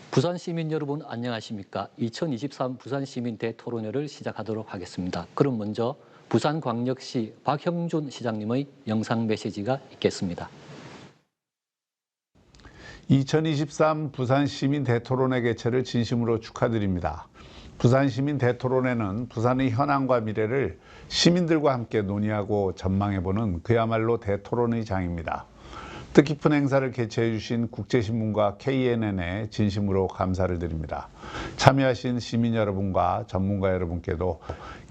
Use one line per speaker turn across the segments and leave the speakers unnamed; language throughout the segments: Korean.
부산 시민 여러분 안녕하십니까? 2023 부산 시민 대토론회를 시작하도록 하겠습니다. 그럼 먼저 부산광역시 박형준 시장님의 영상 메시지가 있겠습니다.
2023 부산 시민 대토론회 개최를 진심으로 축하드립니다. 부산 시민 대토론회는 부산의 현황과 미래를 시민들과 함께 논의하고 전망해보는 그야말로 대토론의 장입니다. 뜻깊은 행사를 개최해 주신 국제신문과 KNN에 진심으로 감사를 드립니다. 참여하신 시민 여러분과 전문가 여러분께도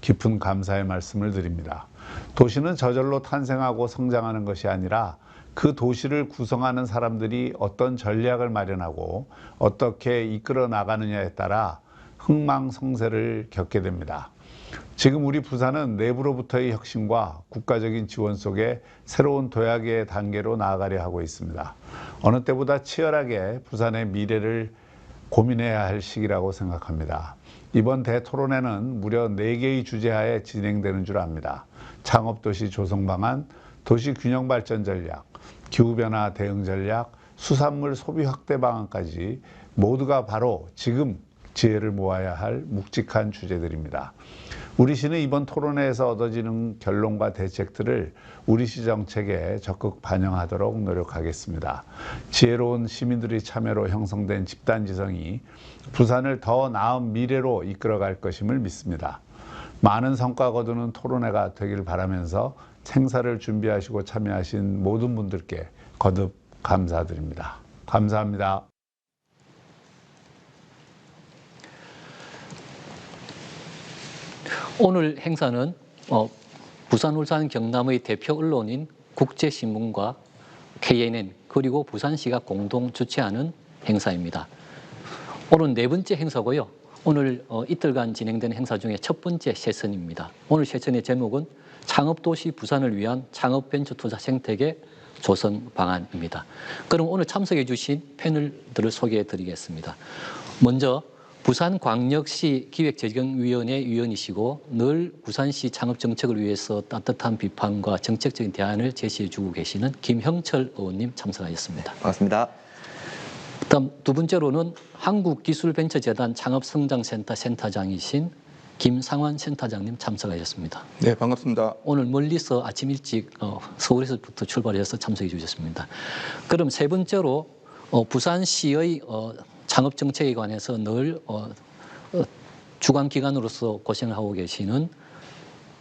깊은 감사의 말씀을 드립니다. 도시는 저절로 탄생하고 성장하는 것이 아니라 그 도시를 구성하는 사람들이 어떤 전략을 마련하고 어떻게 이끌어 나가느냐에 따라 흥망성쇠를 겪게 됩니다. 지금 우리 부산은 내부로부터의 혁신과 국가적인 지원 속에 새로운 도약의 단계로 나아가려 하고 있습니다. 어느 때보다 치열하게 부산의 미래를 고민해야 할 시기라고 생각합니다. 이번 대토론회는 무려 4개의 주제하에 진행되는 줄 압니다. 창업도시 조성 방안, 도시균형발전 전략, 기후변화 대응 전략, 수산물 소비 확대 방안까지 모두가 바로 지금 지혜를 모아야 할 묵직한 주제들입니다. 우리 시는 이번 토론회에서 얻어지는 결론과 대책들을 우리 시 정책에 적극 반영하도록 노력하겠습니다. 지혜로운 시민들의 참여로 형성된 집단지성이 부산을 더 나은 미래로 이끌어갈 것임을 믿습니다. 많은 성과 거두는 토론회가 되길 바라면서 행사를 준비하시고 참여하신 모든 분들께 거듭 감사드립니다. 감사합니다.
오늘 행사는 부산, 울산, 경남의 대표 언론인 국제신문과 KNN 그리고 부산시가 공동 주최하는 행사입니다. 오늘 4번째 행사고요. 오늘 이틀간 진행된 행사 중에 첫 번째 세션입니다. 오늘 세션의 제목은 창업도시 부산을 위한 창업벤처투자 생태계 조성 방안입니다. 그럼 오늘 참석해 주신 패널들을 소개해 드리겠습니다. 먼저 부산광역시 기획재정위원회 위원이시고 늘 부산시 창업정책을 위해서 따뜻한 비판과 정책적인 대안을 제시해 주고 계시는 김형철 의원님 참석하셨습니다.
반갑습니다.
다음 두 번째로는 한국기술벤처재단 창업성장센터 센터장이신 김상환 센터장님 참석하셨습니다.
네, 반갑습니다.
오늘 멀리서 아침 일찍 서울에서부터 출발해서 참석해 주셨습니다. 그럼 세 번째로 부산시의 창업 정책에 관해서 늘 주관 기관으로서 고생을 하고 계시는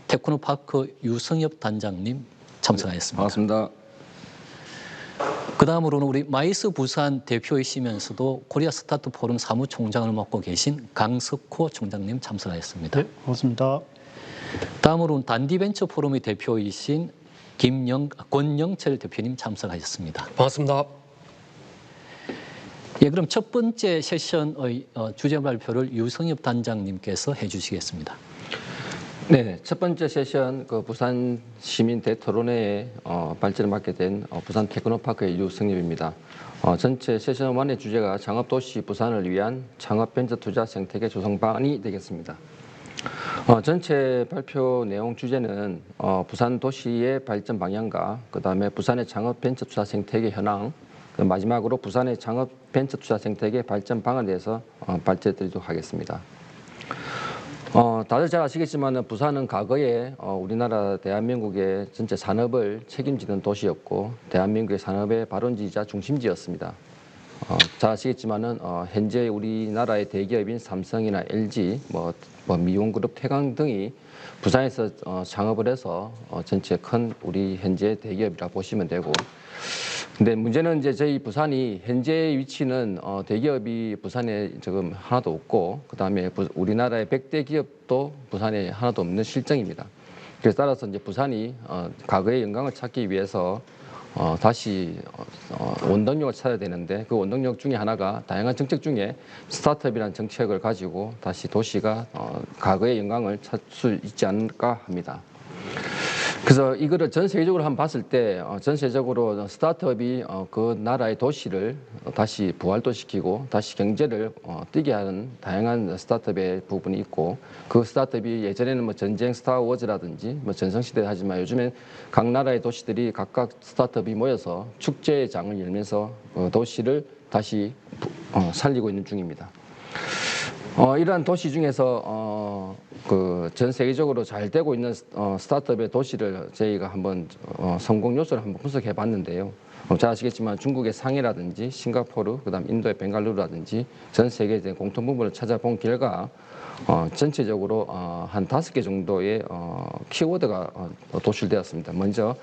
테크노파크 유성엽 단장님 참석하셨습니다.
반갑습니다.
그 다음으로는 우리 마이스 부산 대표이시면서도 코리아 스타트 포럼 사무총장을 맡고 계신 강석호 총장님 참석하셨습니다.
네, 반갑습니다.
다음으로는 단디벤처 포럼의 대표이신 권영철 대표님 참석하셨습니다.
반갑습니다.
예, 그럼 첫 번째 세션의 주제 발표를 유성엽 단장님께서 해주시겠습니다.
네, 첫 번째 세션 부산 시민 대토론회에 발제를 맡게 된 부산 테크노파크의 유성엽입니다. 전체 세션 1의 주제가 창업도시 부산을 위한 창업벤처투자 생태계 조성 방안이 되겠습니다. 전체 발표 내용 주제는 부산 도시의 발전 방향과 그다음에 부산의 창업벤처투자 생태계 현황, 마지막으로 부산의 창업벤처투자 생태계 발전 방안에 대해서 발제드리도록 하겠습니다. 다들 잘 아시겠지만 부산은 과거에 우리나라 대한민국의 전체 산업을 책임지는 도시였고 대한민국의 산업의 발원지이자 중심지였습니다. 잘 아시겠지만 현재 우리나라의 대기업인 삼성이나 LG, 미용그룹, 태광 등이 부산에서 창업을 해서 전체 큰 우리 현재 대기업이라 보시면 되고, 근데 문제는 이제 저희 부산이 현재 위치는 대기업이 부산에 지금 하나도 없고, 그 다음에 우리나라의 100대 기업도 부산에 하나도 없는 실정입니다. 그래서 따라서 이제 부산이 과거의 영광을 찾기 위해서 다시 원동력을 찾아야 되는데, 그 원동력 중에 하나가 다양한 정책 중에 스타트업이라는 정책을 가지고 다시 도시가 과거의 영광을 찾을 수 있지 않을까 합니다. 그래서 이거를 전 세계적으로 한번 봤을 때 전 세계적으로 스타트업이 그 나라의 도시를 다시 부활도시키고 다시 경제를 뛰게 하는 다양한 스타트업의 부분이 있고, 그 스타트업이 예전에는 전쟁 스타워즈라든지 전성시대 하지만 요즘엔 각 나라의 도시들이 각각 스타트업이 모여서 축제의 장을 열면서 도시를 다시 살리고 있는 중입니다. 이러한 도시 중에서 그 전 세계적으로 잘 되고 있는 스타트업의 도시를 저희가 한번 성공 요소를 한번 분석해 봤는데요. 잘 아시겠지만 중국의 상해라든지 싱가포르, 그다음 인도의 벵갈루루라든지 전 세계에 대한 공통 부분을 찾아본 결과 전체적으로 한 5개 정도의 키워드가 도출되었습니다. 먼저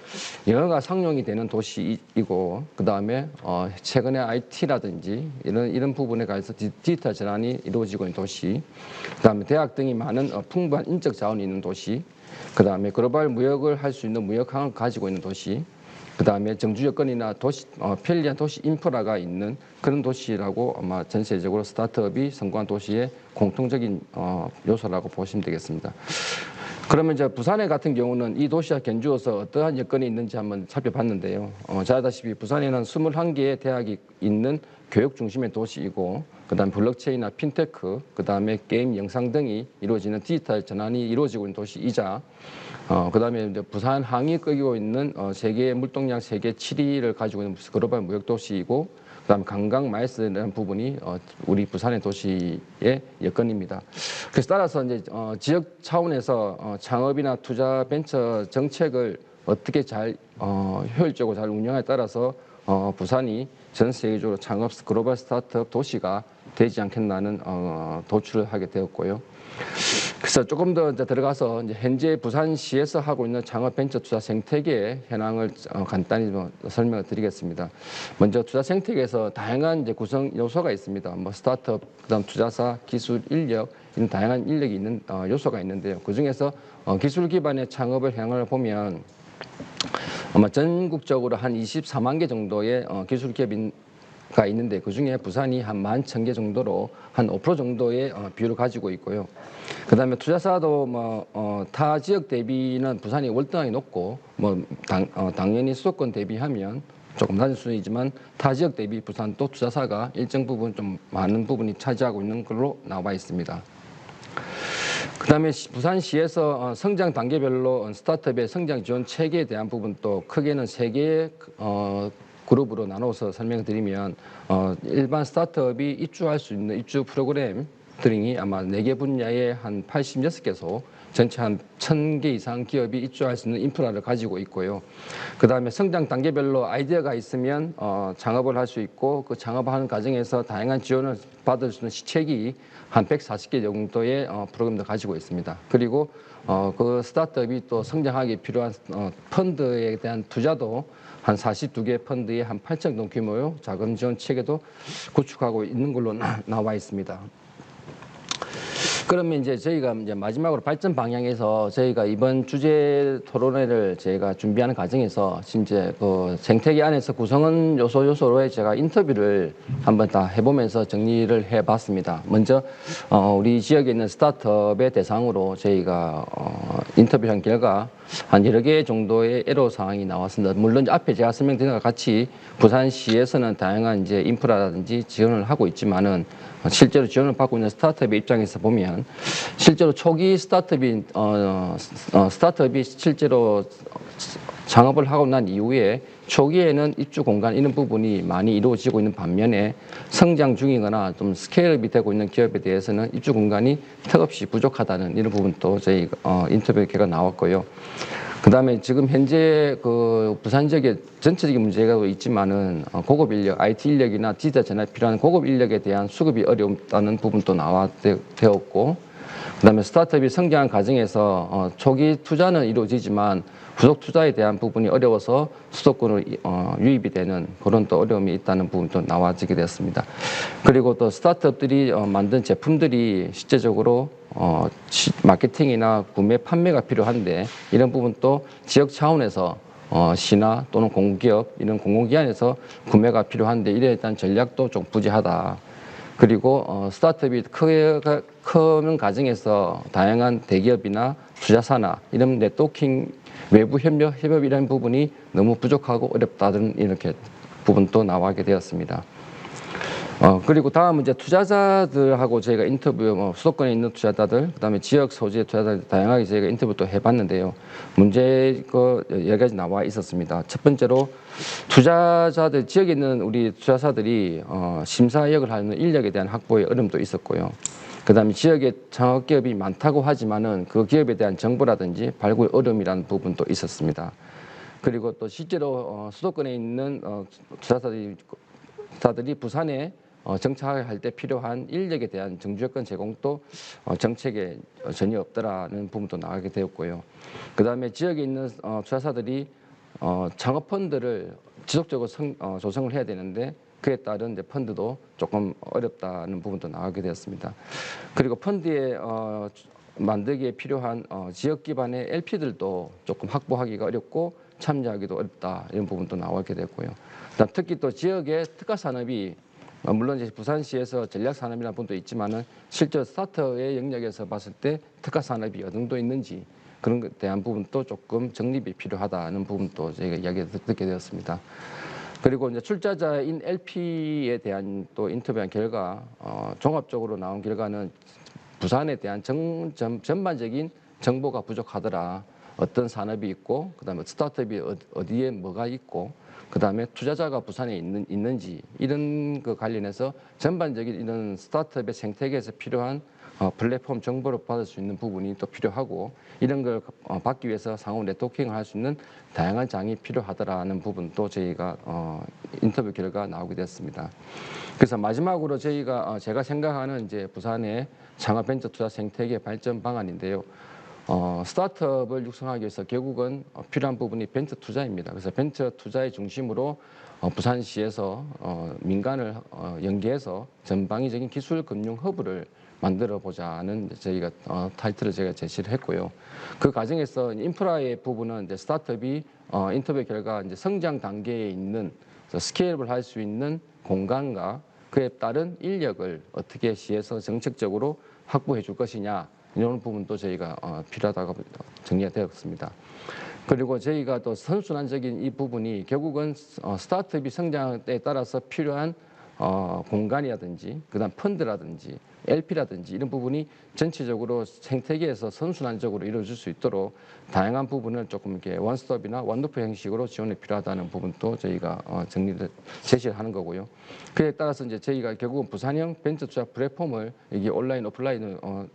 영어가 상용이 되는 도시이고, 그 다음에 최근에 IT라든지 이런 부분에 관해서 디지털 전환이 이루어지고 있는 도시, 그 다음에 대학 등이 많은 풍부한 인적 자원이 있는 도시, 그 다음에 글로벌 무역을 할 수 있는 무역항을 가지고 있는 도시, 그 다음에 정주 여건이나 편리한 도시 인프라가 있는 그런 도시라고 아마 전세적으로 스타트업이 성공한 도시의 공통적인 요소라고 보시면 되겠습니다. 그러면 이제 부산에 같은 경우는 이 도시와 견주어서 어떠한 여건이 있는지 한번 살펴봤는데요. 잘 아다시피 부산에는 21개의 대학이 있는 교육 중심의 도시이고, 그다음 블록체인이나 핀테크, 그다음에 게임, 영상 등이 이루어지는 디지털 전환이 이루어지고 있는 도시이자, 그다음에 이제 부산 항이 끌고 있는 세계 물동량 세계 7위를 가지고 있는 글로벌 무역 도시이고, 그다음 관광 마이스라는 부분이 우리 부산의 도시의 여건입니다. 그래서 따라서 이제 지역 차원에서 창업이나 투자 벤처 정책을 어떻게 잘 효율적으로 잘 운영에 따라서 부산이 전 세계적으로 창업 글로벌 스타트업 도시가 되지 않겠나는 도출을 하게 되었고요. 그래서 조금 더 이제 들어가서 이제 현재 부산시에서 하고 있는 창업 벤처 투자 생태계의 현황을 간단히 설명을 드리겠습니다. 먼저 투자 생태계에서 다양한 이제 구성 요소가 있습니다. 뭐 스타트업, 그다음 투자사, 기술, 인력 이런 다양한 인력이 있는 요소가 있는데요. 그 중에서 기술 기반의 창업을 향을 보면 아마 전국적으로 한 24만 개 정도의 기술 기업가 있는데, 그 중에 부산이 한 11,000개 정도로 한 5% 정도의 비율을 가지고 있고요. 그 다음에 투자사도 타 지역 대비는 부산이 월등하게 높고, 당연히 수도권 대비하면 조금 낮은 수준이지만 타 지역 대비 부산도 투자사가 일정 부분 좀 많은 부분이 차지하고 있는 걸로 나와 있습니다. 그 다음에 부산시에서 성장 단계별로 스타트업의 성장 지원 체계에 대한 부분도 크게는 3개의 그룹으로 나눠서 설명드리면, 일반 스타트업이 입주할 수 있는 입주 프로그램 등이 아마 4개 분야에 한 86개소, 전체 한 1,000개 이상 기업이 입주할 수 있는 인프라를 가지고 있고요. 그 다음에 성장 단계별로 아이디어가 있으면 창업을 할 수 있고, 그 창업하는 과정에서 다양한 지원을 받을 수 있는 시책이 한 140개 정도의 프로그램도 가지고 있습니다. 그리고 그 스타트업이 또 성장하기 필요한 펀드에 대한 투자도 한 42개 펀드에 한 8천 정도 규모의 자금 지원 체계도 구축하고 있는 걸로 나와 있습니다. 그러면 이제 저희가 이제 마지막으로 발전 방향에서 저희가 이번 주제 토론회를 저희가 준비하는 과정에서 이제 그 생태계 안에서 구성원 요소로의 제가 인터뷰를 한번 다 해보면서 정리를 해봤습니다. 먼저 우리 지역에 있는 스타트업의 대상으로 저희가 인터뷰한 결과 한 여러 개 정도의 애로 사항이 나왔습니다. 물론 앞에 제가 설명드린 것과 같이 부산시에서는 다양한 이제 인프라라든지 지원을 하고 있지만은, 실제로 지원을 받고 있는 스타트업의 입장에서 보면 실제로 초기 스타트업이 실제로 창업을 하고 난 이후에 초기에는 입주 공간 이런 부분이 많이 이루어지고 있는 반면에, 성장 중이거나 좀 스케일업이 되고 있는 기업에 대해서는 입주 공간이 턱없이 부족하다는 이런 부분도 저희 인터뷰 결과 나왔고요. 그 다음에 지금 현재 그 부산 지역에 전체적인 문제가 있지만은 고급 인력, IT 인력이나 디지털 전환에 필요한 고급 인력에 대한 수급이 어렵다는 부분도 되었고, 그 다음에 스타트업이 성장한 과정에서 초기 투자는 이루어지지만 후속 투자에 대한 부분이 어려워서 수도권으로 유입이 되는 그런 또 어려움이 있다는 부분도 나와지게 되었습니다. 그리고 또 스타트업들이 만든 제품들이 실제적으로 마케팅이나 구매 판매가 필요한데, 이런 부분도 지역 차원에서 시나 또는 공기업 이런 공공기관에서 구매가 필요한데 이에 대한 전략도 좀 부재하다. 그리고 스타트업이 크는 과정에서 다양한 대기업이나 투자사나 이런 네트워킹 외부 협업이라는 부분이 너무 부족하고 어렵다는 이렇게 부분도 나오게 되었습니다. 그리고 다음은 이제 투자자들하고 저희가 인터뷰, 수도권에 있는 투자자들, 그다음에 지역 소지의 투자자들 다양하게 저희가 인터뷰 또 해봤는데요. 문제 여러 가지 나와 있었습니다. 첫 번째로 투자자들 지역에 있는 우리 투자자들이 심사역을 하는 인력에 대한 확보에 어려움도 있었고요. 그다음에 지역에 창업기업이 많다고 하지만은 그 기업에 대한 정보라든지 발굴 어려움이라는 부분도 있었습니다. 그리고 또 실제로 수도권에 있는 투자자들이 부산에 정착할 때 필요한 인력에 대한 정주여건 제공도 정책에 전혀 없더라는 부분도 나가게 되었고요. 그다음에 지역에 있는 투자사들이 창업 펀드를 지속적으로 조성을 해야 되는데 그에 따른 이제 펀드도 조금 어렵다는 부분도 나가게 되었습니다. 그리고 펀드에 만들기에 필요한 지역 기반의 LP들도 조금 확보하기가 어렵고 참여하기도 어렵다 이런 부분도 나오게 됐고요. 그다음 특히 또 지역의 특화 산업이 물론 이제 부산시에서 전략 산업이라는 부분도 있지만은 실제 스타트의 영역에서 봤을 때 특화 산업이 어느 정도 있는지 그런 것에 대한 부분도 조금 정립이 필요하다는 부분도 저희가 이야기 듣게 되었습니다. 그리고 이제 출자자인 LP에 대한 또 인터뷰한 결과 종합적으로 나온 결과는 부산에 대한 전반적인 정보가 부족하더라. 어떤 산업이 있고 그다음에 스타트업이 어디에 뭐가 있고 그다음에 투자자가 부산에 있는지 이런 거 관련해서 전반적인 이런 스타트업의 생태계에서 필요한 플랫폼 정보를 받을 수 있는 부분이 또 필요하고 이런 걸 받기 위해서 상호 네트워킹을 할 수 있는 다양한 장이 필요하더라는 부분도 저희가 인터뷰 결과 나오게 됐습니다. 그래서 마지막으로 제가 생각하는 이제 부산의 창업 벤처 투자 생태계 발전 방안인데요. 스타트업을 육성하기 위해서 결국은 필요한 부분이 벤처 투자입니다. 그래서 벤처 투자의 중심으로 부산시에서 민간을 연계해서 전방위적인 기술 금융 허브를 만들어 보자는 저희가 타이틀을 제가 제시를 했고요. 그 과정에서 인프라의 부분은 이제 스타트업이 인터뷰 결과 이제 성장 단계에 있는 스케일을 할 수 있는 공간과 그에 따른 인력을 어떻게 시에서 정책적으로 확보해 줄 것이냐 이런 부분도 저희가 필요하다고 정리가 되었습니다. 그리고 저희가 또 선순환적인 이 부분이 결국은 스타트업이 성장에 따라서 필요한 공간이라든지 그다음 펀드라든지 LP라든지 이런 부분이 전체적으로 생태계에서 선순환적으로 이루어질 수 있도록 다양한 부분을 조금 이렇게 원스톱이나 원루프 형식으로 지원이 필요하다는 부분도 저희가 정리를 제시를 하는 거고요. 그에 따라서 이제 저희가 결국은 부산형 벤처 투자 플랫폼을 이게 온라인 오프라인으로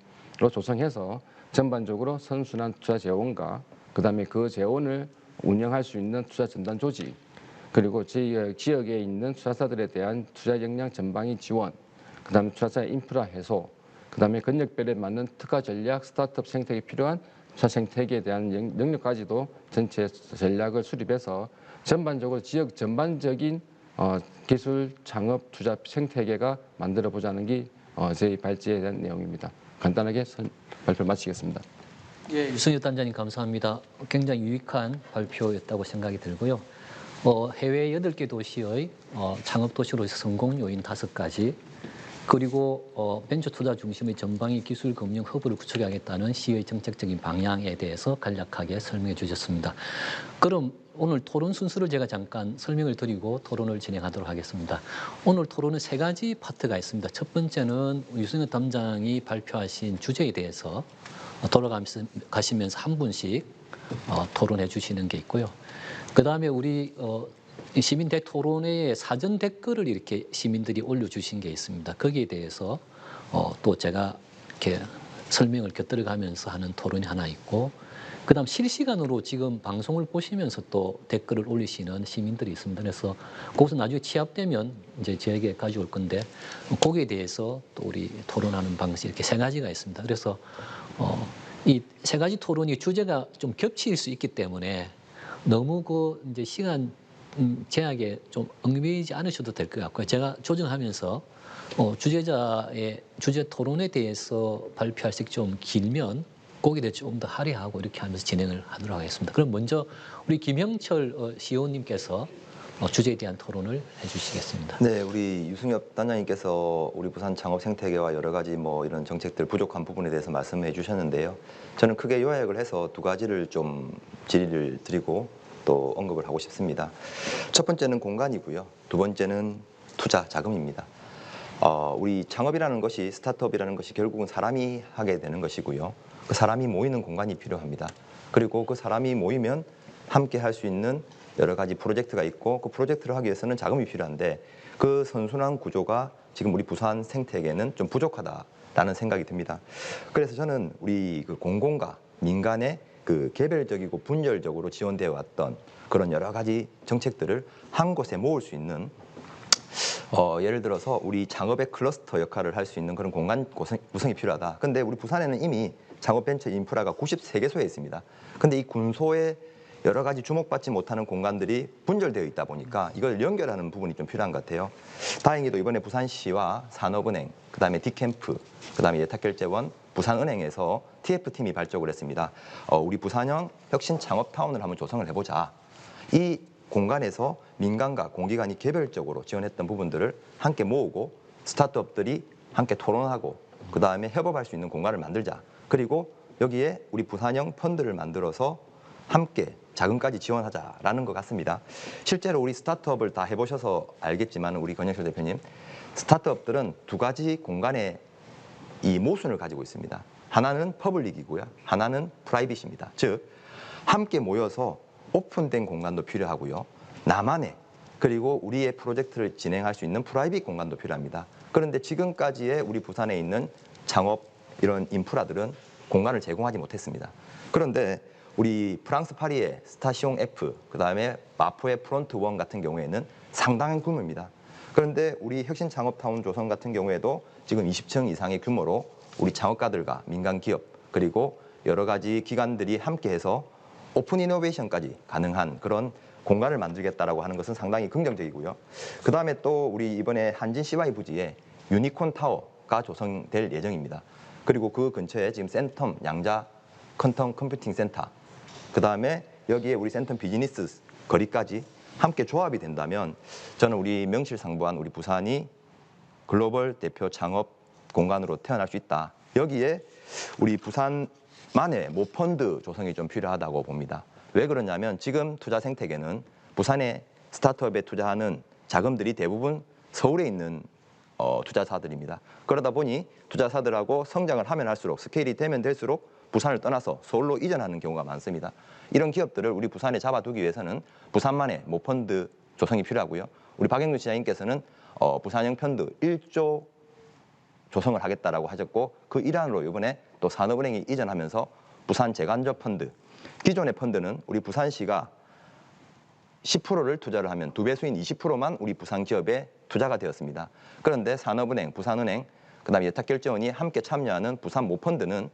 조성해서 전반적으로 선순환 투자 재원과 그다음에 그 재원을 운영할 수 있는 투자 전담 조직 그리고 저희 지역에 있는 투자사들에 대한 투자 역량 전방위 지원 그다음에 투자자 인프라 해소 그다음에 권역별에 맞는 특화 전략 스타트업 생태계에 필요한 투자 생태계에 대한 능력까지도 전체 전략을 수립해서 전반적으로 지역 전반적인 기술 창업 투자 생태계가 만들어 보자는 게 저희 발제에 대한 내용입니다. 간단하게 발표 마치겠습니다.
예, 유승엽 단장님 감사합니다. 굉장히 유익한 발표였다고 생각이 들고요. 해외 8개 도시의 창업 도시로 성공 요인 5가지 그리고 벤처 투자 중심의 전방위 기술 금융 허브를 구축하겠다는 시의 정책적인 방향에 대해서 간략하게 설명해 주셨습니다. 그럼 오늘 토론 순서를 제가 잠깐 설명을 드리고 토론을 진행하도록 하겠습니다. 오늘 토론은 3가지 파트가 있습니다. 첫 번째는 유승엽 담장이 발표하신 주제에 대해서 돌아가시면서 한 분씩 토론해 주시는 게 있고요. 그 다음에 우리 시민 대토론회에 사전 댓글을 이렇게 시민들이 올려주신 게 있습니다. 거기에 대해서 또 제가 이렇게 설명을 곁들여 가면서 하는 토론이 하나 있고, 그 다음 실시간으로 지금 방송을 보시면서 또 댓글을 올리시는 시민들이 있습니다. 그래서 거기서 나중에 취합되면 이제 저에게 가져올 건데, 거기에 대해서 또 우리 토론하는 방식 이렇게 3가지가 있습니다. 그래서 이 3가지 토론이 주제가 좀 겹칠 수 있기 때문에 너무 이제 시간 제약에 좀 얽매이지 않으셔도 될 것 같고요. 제가 조정하면서 주제자의 주제 토론에 대해서 발표할 수 좀 길면 거기에 대해 좀 더 할애하고 이렇게 하면서 진행을 하도록 하겠습니다. 그럼 먼저 우리 김형철 시의원님께서 주제에 대한 토론을 해주시겠습니다.
네, 우리 유승엽 단장님께서 우리 부산 창업 생태계와 여러 가지 이런 정책들 부족한 부분에 대해서 말씀해 주셨는데요. 저는 크게 요약을 해서 2가지를 좀 질의를 드리고 또 언급을 하고 싶습니다. 첫 번째는 공간이고요. 2번째는 투자 자금입니다. 우리 창업이라는 것이 스타트업이라는 것이 결국은 사람이 하게 되는 것이고요. 그 사람이 모이는 공간이 필요합니다. 그리고 그 사람이 모이면 함께 할 수 있는 여러 가지 프로젝트가 있고 그 프로젝트를 하기 위해서는 자금이 필요한데 그 선순환 구조가 지금 우리 부산 생태계는 좀 부족하다라는 생각이 듭니다. 그래서 저는 우리 그 공공과 민간의 그 개별적이고 분열적으로 지원되어 왔던 그런 여러 가지 정책들을 한 곳에 모을 수 있는 예를 들어서 우리 창업의 클러스터 역할을 할 수 있는 그런 공간 구성이 필요하다. 근데 우리 부산에는 이미 창업벤처 인프라가 93개소에 있습니다. 근데 이 군소에 여러 가지 주목받지 못하는 공간들이 분절되어 있다 보니까 이걸 연결하는 부분이 좀 필요한 것 같아요. 다행히도 이번에 부산시와 산업은행, 그다음에 디캠프, 그다음에 예탁결제원, 부산은행에서 TF팀이 발족을 했습니다. 우리 부산형 혁신 창업타운을 한번 조성을 해보자. 이 공간에서 민간과 공기관이 개별적으로 지원했던 부분들을 함께 모으고 스타트업들이 함께 토론하고 그다음에 협업할 수 있는 공간을 만들자. 그리고 여기에 우리 부산형 펀드를 만들어서 함께 자금까지 지원하자라는 것 같습니다. 실제로 우리 스타트업을 다 해보셔서 알겠지만 우리 권영철 대표님, 스타트업들은 두 가지 공간의 이 모순을 가지고 있습니다. 하나는 퍼블릭이고요. 하나는 프라이빗입니다. 즉 함께 모여서 오픈된 공간도 필요하고요. 나만의 그리고 우리의 프로젝트를 진행할 수 있는 프라이빗 공간도 필요합니다. 그런데 지금까지의 우리 부산에 있는 창업 이런 인프라들은 공간을 제공하지 못했습니다. 그런데 우리 프랑스 파리의 스타시옹 F, 그다음에 마포의 프론트 원 같은 경우에는 상당한 규모입니다. 그런데 우리 혁신 창업타운 조성 같은 경우에도 지금 20층 이상의 규모로 우리 창업가들과 민간 기업 그리고 여러 가지 기관들이 함께해서 오픈 이노베이션까지 가능한 그런 공간을 만들겠다라고 하는 것은 상당히 긍정적이고요. 그다음에 또 우리 이번에 한진 CY 부지에 유니콘 타워가 조성될 예정입니다. 그리고 그 근처에 지금 센텀 양자 퀀텀 컴퓨팅 센터, 그다음에 여기에 우리 센텀 비즈니스 거리까지 함께 조합이 된다면 저는 우리 명실상부한 우리 부산이 글로벌 대표 창업 공간으로 태어날 수 있다. 여기에 우리 부산만의 모펀드 조성이 좀 필요하다고 봅니다. 왜 그러냐면 지금 투자 생태계는 부산의 스타트업에 투자하는 자금들이 대부분 서울에 있는 투자사들입니다. 그러다 보니 투자사들하고 성장을 하면 할수록 스케일이 되면 될수록 부산을 떠나서 서울로 이전하는 경우가 많습니다. 이런 기업들을 우리 부산에 잡아두기 위해서는 부산만의 모펀드 조성이 필요하고요. 우리 박영근 시장님께서는 부산형 펀드 1조 조성을 하겠다라고 하셨고 그 일환으로 이번에 또 산업은행이 이전하면서 부산 재간접 펀드, 기존의 펀드는 우리 부산시가 10%를 투자를 하면 2배수인 20%만 우리 부산 기업에 투자가 되었습니다. 그런데 산업은행, 부산은행, 그다음에 예탁결제원이 함께 참여하는 부산 모펀드는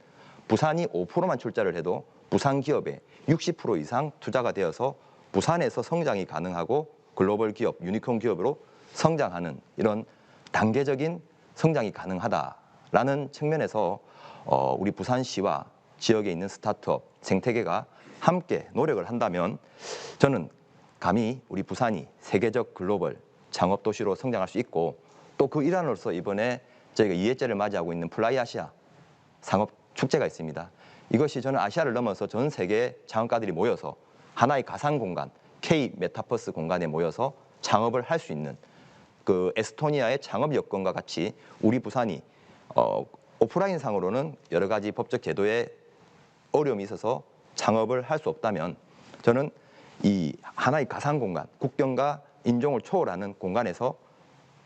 부산이 5%만 출자를 해도 부산 기업에 60% 이상 투자가 되어서 부산에서 성장이 가능하고 글로벌 기업, 유니콘 기업으로 성장하는 이런 단계적인 성장이 가능하다라는 측면에서 우리 부산시와 지역에 있는 스타트업 생태계가 함께 노력을 한다면 저는 감히 우리 부산이 세계적 글로벌 창업 도시로 성장할 수 있고 또 그 일환으로서 이번에 저희가 2회째를 맞이하고 있는 플라이 아시아 상업 축제가 있습니다. 이것이 저는 아시아를 넘어서 전 세계 창업가들이 모여서 하나의 가상 공간, K 메타버스 공간에 모여서 창업을 할 수 있는 그 에스토니아의 창업 여건과 같이 우리 부산이 오프라인 상으로는 여러 가지 법적 제도에 어려움이 있어서 창업을 할 수 없다면 저는 이 하나의 가상 공간, 국경과 인종을 초월하는 공간에서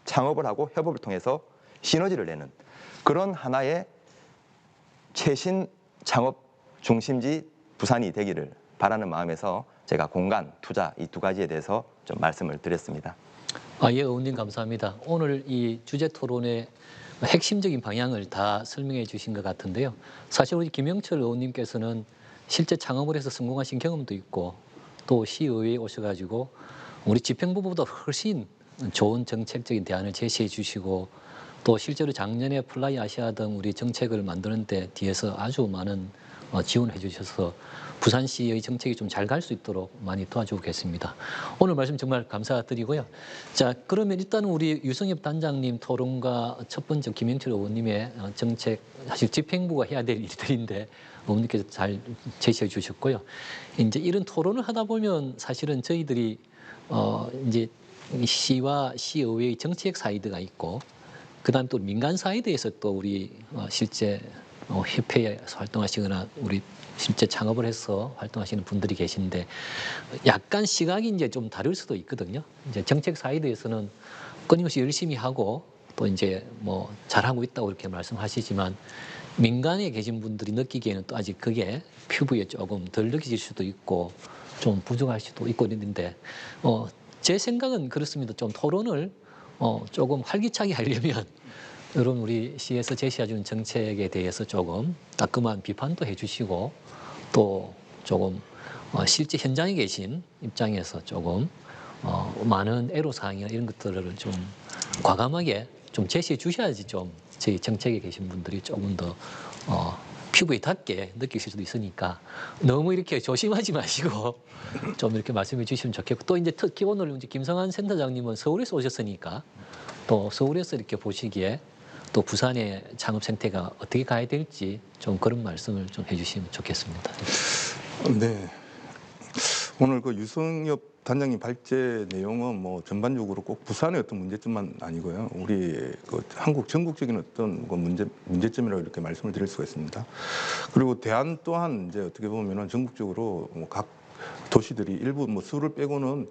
창업을 하고 협업을 통해서 시너지를 내는 그런 하나의 최신 창업 중심지 부산이 되기를 바라는 마음에서 제가 공간, 투자 이 두 가지에 대해서 좀 말씀을 드렸습니다.
예, 의원님 감사합니다. 오늘 이 주제 토론의 핵심적인 방향을 다 설명해 주신 것 같은데요. 사실 우리 김영철 의원님께서는 실제 창업을 해서 성공하신 경험도 있고 또 시의회에 오셔가지고 우리 집행부보다 훨씬 좋은 정책적인 대안을 제시해 주시고 또 실제로 작년에 플라이 아시아 등 우리 정책을 만드는 데 뒤에서 아주 많은 지원해 주셔서 부산시의 정책이 좀 잘 갈 수 있도록 많이 도와주고 계십니다. 오늘 말씀 정말 감사드리고요. 자, 그러면 일단 우리 유성엽 단장님 토론과 첫 번째 김영철 의원님의 정책, 사실 집행부가 해야 될 일들인데 의원님께서 잘 제시해 주셨고요. 이제 이런 토론을 하다 보면 사실은 저희들이 이제 시와 시의회의 정책 사이드가 있고 그다음 또 민간 사이드에서 또 우리 실제 협회에서 활동하시거나 우리 실제 창업을 해서 활동하시는 분들이 계신데 약간 시각이 이제 좀 다를 수도 있거든요. 이제 정책 사이드에서는 끊임없이 열심히 하고 또 이제 뭐 잘하고 있다고 이렇게 말씀하시지만 민간에 계신 분들이 느끼기에는 또 아직 그게 피부에 조금 덜 느껴질 수도 있고 좀 부족할 수도 있고 있는데 제 생각은 그렇습니다. 좀 토론을 조금 활기차게 하려면 이런 우리 시에서 제시해주는 정책에 대해서 조금 따끔한 비판도 해주시고 또 조금 실제 현장에 계신 입장에서 조금 많은 애로사항이나 이런 것들을 좀 과감하게 좀 제시해 주셔야지 좀 저희 정책에 계신 분들이 조금 더 피부에 닿게 느끼실 수도 있으니까 너무 이렇게 조심하지 마시고 좀 이렇게 말씀해 주시면 좋겠고 또 이제 특히 오늘 이제 김성한 센터장님은 서울에서 오셨으니까 또 서울에서 이렇게 보시기에 또 부산의 창업 생태가 어떻게 가야 될지 좀 그런 말씀을 좀 해주시면 좋겠습니다.
네. 오늘 그 유성엽 단장님 발제 내용은 뭐 전반적으로 꼭 부산의 어떤 문제점만 아니고요. 우리 그 한국 전국적인 어떤 그 문제점이라고 이렇게 말씀을 드릴 수가 있습니다. 그리고 대안 또한 이제 어떻게 보면은 전국적으로 뭐 각 도시들이 일부 뭐 수를 빼고는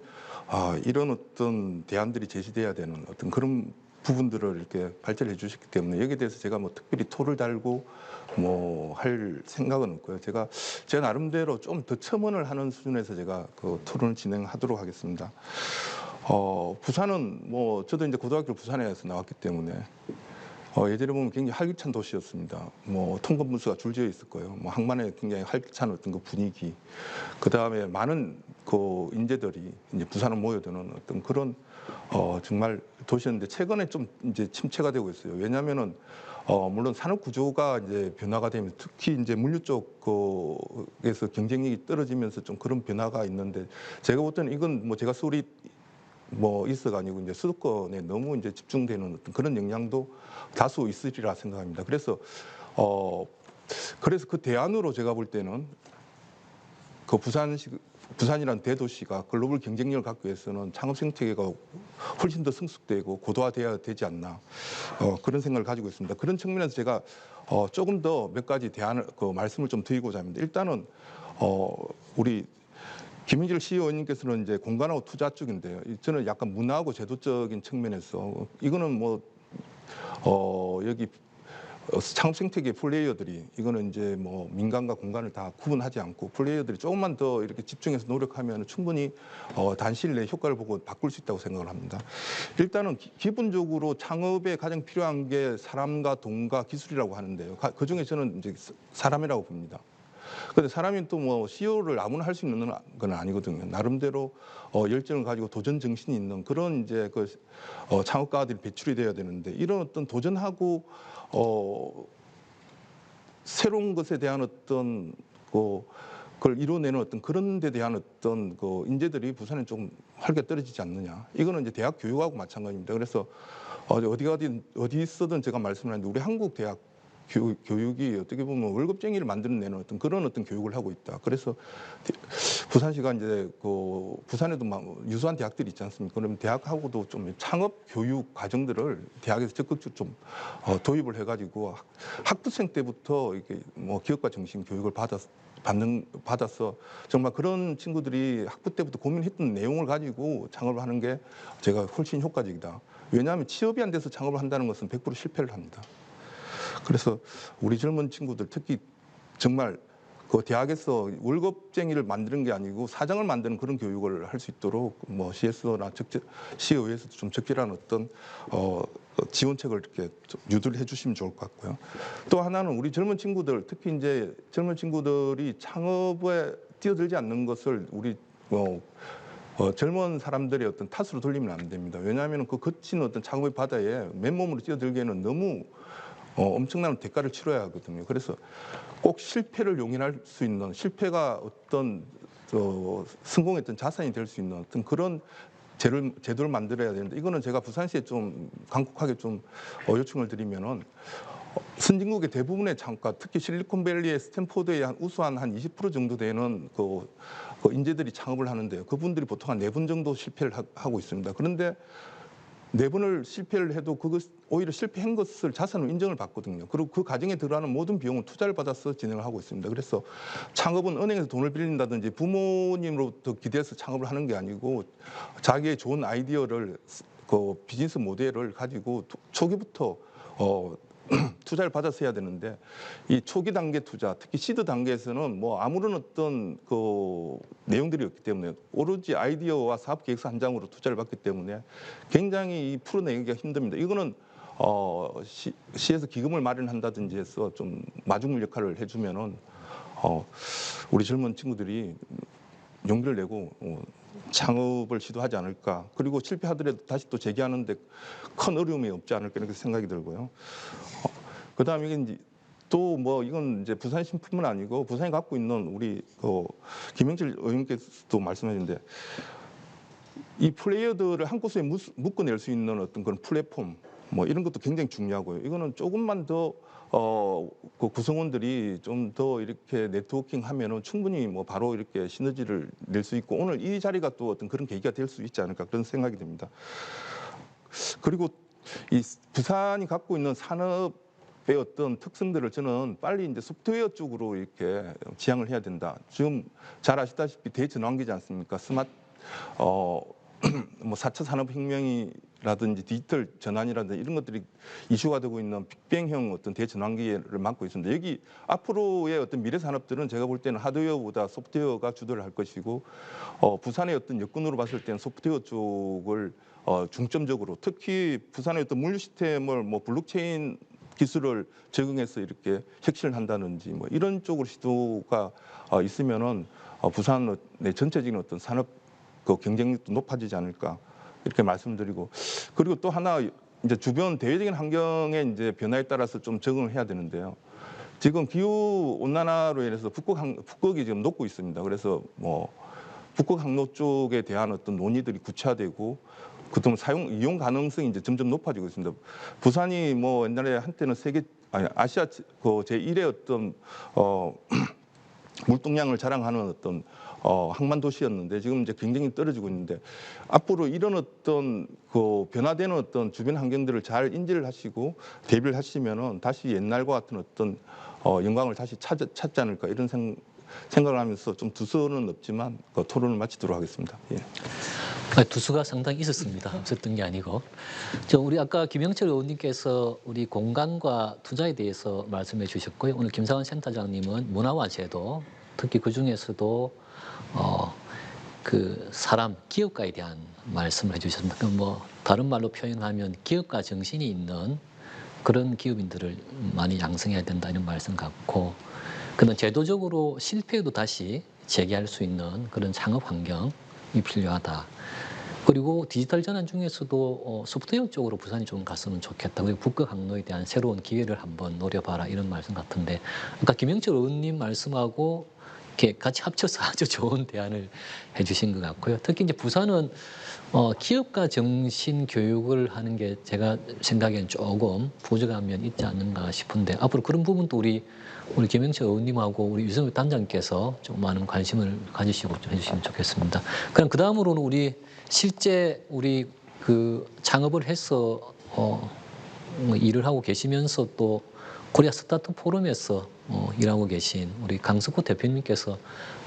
이런 어떤 대안들이 제시돼야 되는 어떤 그런 부분들을 이렇게 발제를 해주셨기 때문에 여기에 대해서 제가 뭐 특별히 토를 달고 뭐 할 생각은 없고요. 제가 제 나름대로 좀 더 첨언을 하는 수준에서 제가 그 토론을 진행하도록 하겠습니다. 부산은 뭐 저도 이제 고등학교 부산에서 나왔기 때문에 예전에 보면 굉장히 활기찬 도시였습니다. 뭐 통금 분수가 줄지어 있을 거예요. 뭐 항만에 굉장히 활기찬 어떤 그 분위기, 그 다음에 많은 그 인재들이 이제 부산을 모여드는 어떤 그런 정말 도시였는데 최근에 좀 이제 침체가 되고 있어요. 왜냐하면은 물론 산업 구조가 이제 변화가 되면 특히 이제 물류 쪽에서 경쟁력이 떨어지면서 좀 그런 변화가 있는데 제가 볼 때는 이건 뭐 제가 서울이 뭐 있어가 아니고 이제 수도권에 너무 이제 집중되는 어떤 그런 영향도 다수 있으리라 생각합니다. 그래서 그 대안으로 제가 볼 때는 그 부산이라는 대도시가 글로벌 경쟁력을 갖기 위해서는 창업 생태계가 훨씬 더 성숙되고 고도화돼야 되지 않나 그런 생각을 가지고 있습니다. 그런 측면에서 제가 조금 더 몇 가지 대안을 말씀을 좀 드리고자 합니다. 일단은 우리 김인길 CEO님께서는 이제 공간하고 투자 쪽인데요. 저는 약간 문화하고 제도적인 측면에서 이거는 뭐 여기 창업 생태계 플레이어들이 이거는 이제 뭐 민간과 공간을 다 구분하지 않고 플레이어들이 조금만 더 이렇게 집중해서 노력하면 충분히 단시일 내에 효과를 보고 바꿀 수 있다고 생각을 합니다. 일단은 기본적으로 창업에 가장 필요한 게 사람과 돈과 기술이라고 하는데요. 그 중에 저는 이제 사람이라고 봅니다. 근데 사람이 또 뭐 CEO를 아무나 할 수 있는 건 아니거든요. 나름대로 열정을 가지고 도전 정신이 있는 그런 이제 그 창업가들이 배출이 돼야 되는데 이런 어떤 도전하고 새로운 것에 대한 어떤 그걸 이뤄내는 어떤 그런 데 대한 어떤 그 인재들이 부산에 좀 활기가 떨어지지 않느냐. 이거는 이제 대학 교육하고 마찬가지입니다. 그래서 어디 있어든 제가 말씀을 하는데 우리 한국 대학 교육이 어떻게 보면 월급쟁이를 만들어내는 어떤 그런 어떤 교육을 하고 있다. 그래서 부산시가 이제 그 부산에도 막 유수한 대학들이 있지 않습니까? 그러면 대학하고도 좀 창업 교육 과정들을 대학에서 적극적으로 좀 도입을 해가지고 학부생 때부터 이렇게 뭐 기업가 정신 교육을 받아서 정말 그런 친구들이 학부 때부터 고민했던 내용을 가지고 창업을 하는 게 제가 훨씬 효과적이다. 왜냐하면 취업이 안 돼서 창업을 한다는 것은 100% 실패를 합니다. 그래서 우리 젊은 친구들 특히 정말 그 대학에서 월급쟁이를 만드는 게 아니고 사장을 만드는 그런 교육을 할 수 있도록 뭐 CSO나 시의회에서도 좀 적절한 어떤 지원책을 이렇게 좀 유도를 해주시면 좋을 것 같고요. 또 하나는 우리 젊은 친구들 특히 이제 젊은 친구들이 창업에 뛰어들지 않는 것을 우리 젊은 사람들의 어떤 탓으로 돌리면 안 됩니다. 왜냐하면 그 거친 어떤 창업의 바다에 맨몸으로 뛰어들기에는 너무 엄청난 대가를 치러야 하거든요. 그래서 꼭 실패를 용인할 수 있는 실패가 어떤 성공의 어떤 자산이 될 수 있는 어떤 그런 제도를 만들어야 되는데 이거는 제가 부산시에 좀 간곡하게 좀 요청을 드리면은 선진국의 대부분의 창업가 특히 실리콘밸리의 스탠포드의 한 우수한 한 20% 정도 되는 그 인재들이 창업을 하는데요. 그분들이 보통 한 4분 정도 실패를 하고 있습니다. 그런데 4번을 실패를 해도 그것 오히려 실패한 것을 자산으로 인정을 받거든요. 그리고 그 과정에 들어가는 모든 비용은 투자를 받아서 진행을 하고 있습니다. 그래서 창업은 은행에서 돈을 빌린다든지 부모님으로부터 기대해서 창업을 하는 게 아니고 자기의 좋은 아이디어를 그 비즈니스 모델을 가지고 초기부터 투자를 받아서 해야 되는데 이 초기 단계 투자, 특히 시드 단계에서는 뭐 아무런 어떤 그 내용들이 없기 때문에 오로지 아이디어와 사업 계획서 한 장으로 투자를 받기 때문에 굉장히 풀어내기가 힘듭니다. 이거는 시에서 기금을 마련한다든지 해서 좀 마중물 역할을 해주면은 우리 젊은 친구들이 용기를 내고 창업을 시도하지 않을까. 그리고 실패하더라도 다시 또 재기하는데 큰 어려움이 없지 않을까 이렇게 생각이 들고요. 그다음에 이게 또 뭐 이건 이제 부산시뿐만 아니고 부산이 갖고 있는 우리 김영철 의원께서도 말씀하셨는데 이 플레이어들을 한 곳에 묶어낼 수 있는 어떤 그런 플랫폼 뭐 이런 것도 굉장히 중요하고요. 이거는 조금만 더 그 구성원들이 좀 더 이렇게 네트워킹 하면은 충분히 뭐 바로 이렇게 시너지를 낼 수 있고 오늘 이 자리가 또 어떤 그런 계기가 될 수 있지 않을까 그런 생각이 듭니다. 그리고 이 부산이 갖고 있는 산업의 어떤 특성들을 저는 빨리 이제 소프트웨어 쪽으로 이렇게 지향을 해야 된다. 지금 잘 아시다시피 대전환기지 않습니까? 뭐 4차 산업혁명이라든지 디지털 전환이라든지 이런 것들이 이슈가 되고 있는 빅뱅형 어떤 대전환기를 맡고 있습니다. 여기 앞으로의 어떤 미래 산업들은 제가 볼 때는 하드웨어보다 소프트웨어가 주도를 할 것이고 부산의 어떤 여건으로 봤을 때는 소프트웨어 쪽을 중점적으로 특히 부산의 어떤 물류 시스템을 뭐 블록체인 기술을 적용해서 이렇게 혁신을 한다든지 뭐 이런 쪽으로 시도가 있으면은 부산의 전체적인 어떤 산업 그 경쟁력도 높아지지 않을까 이렇게 말씀드리고 그리고 또 하나 이제 주변 대외적인 환경의 이제 변화에 따라서 좀 적응을 해야 되는데요. 지금 기후 온난화로 인해서 북극이 지금 녹고 있습니다. 그래서 뭐 북극 항로 쪽에 대한 어떤 논의들이 구체화되고 그다음 이용 가능성이 이제 점점 높아지고 있습니다. 부산이 뭐 옛날에 한때는 아시아 그 제1의 어떤 물동량을 자랑하는 어떤 항만 도시였는데 지금 이제 굉장히 떨어지고 있는데 앞으로 이런 어떤 그 변화되는 어떤 주변 환경들을 잘 인지를 하시고 대비를 하시면은 다시 옛날과 같은 어떤 영광을 다시 찾지 않을까 이런 생각을 하면서 좀 두서는 없지만 그 토론을 마치도록 하겠습니다. 예.
두수가 상당히 있었습니다. 없었던 게 아니고. 우리 아까 김영철 의원님께서 우리 공간과 투자에 대해서 말씀해 주셨고요. 오늘 김상원 센터장님은 문화와 제도, 특히 그 중에서도 그 사람, 기업가에 대한 말씀을 해주셨습니다. 뭐 다른 말로 표현하면 기업가 정신이 있는 그런 기업인들을 많이 양성해야 된다 이런 말씀 같고, 그는 제도적으로 실패해도 다시 재기할 수 있는 그런 창업 환경이 필요하다. 그리고 디지털 전환 중에서도 소프트웨어 쪽으로 부산이 좀 갔으면 좋겠다. 그리고 북극 항로에 대한 새로운 기회를 한번 노려봐라 이런 말씀 같은데, 아까 김영철 의원님 말씀하고 이렇게 같이 합쳐서 아주 좋은 대안을 해주신 것 같고요. 특히 이제 부산은 기업가 정신 교육을 하는 게 제가 생각엔 조금 부족한 면이 있지 않는가 싶은데 앞으로 그런 부분도 우리 김영철 의원님하고 우리 유성엽 단장님께서 좀 많은 관심을 가지시고 좀 해주시면 좋겠습니다. 그럼 그 다음으로는 우리 실제 우리 그 창업을 해서 뭐 일을 하고 계시면서 또 코리아 스타트업 포럼에서 일하고 계신 우리 강석호 대표님께서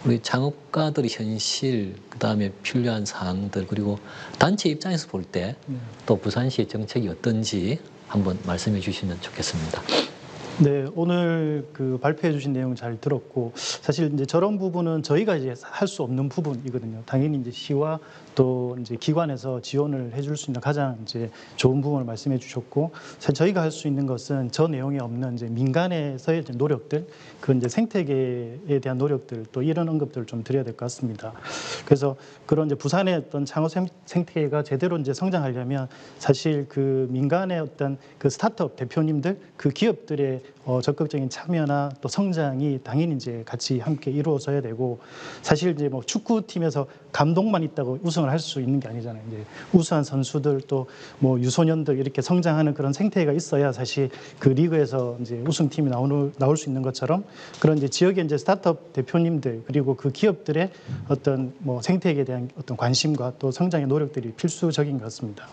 우리 창업가들의 현실, 그다음에 필요한 사항들, 그리고 단체 입장에서 볼 때 또 부산시의 정책이 어떤지 한번 말씀해 주시면 좋겠습니다.
네, 오늘 그 발표해 주신 내용 잘 들었고, 사실 이제 저런 부분은 저희가 이제 할 수 없는 부분이거든요. 당연히 이제 시와 또 이제 기관에서 지원을 해줄 수 있는 가장 이제 좋은 부분을 말씀해 주셨고, 사실 저희가 할 수 있는 것은 저 내용에 없는 이제 민간에서의 이제 노력들, 그 이제 생태계에 대한 노력들, 또 이런 언급들을 좀 드려야 될 것 같습니다. 그래서 그런 이제 부산의 어떤 창업 생태계가 제대로 이제 성장하려면 사실 그 민간의 어떤 그 스타트업 대표님들, 그 기업들의 적극적인 참여나 또 성장이 당연히 이제 같이 함께 이루어져야 되고, 사실 이제 뭐 축구팀에서 감독만 있다고 우승을 할 수 있는 게 아니잖아요. 이제 우수한 선수들 또 뭐 유소년들 이렇게 성장하는 그런 생태계가 있어야 사실 그 리그에서 이제 우승팀이 나올 수 있는 것처럼, 그런 이제 지역의 이제 스타트업 대표님들 그리고 그 기업들의 어떤 뭐 생태계에 대한 어떤 관심과 또 성장의 노력들이 필수적인 것 같습니다.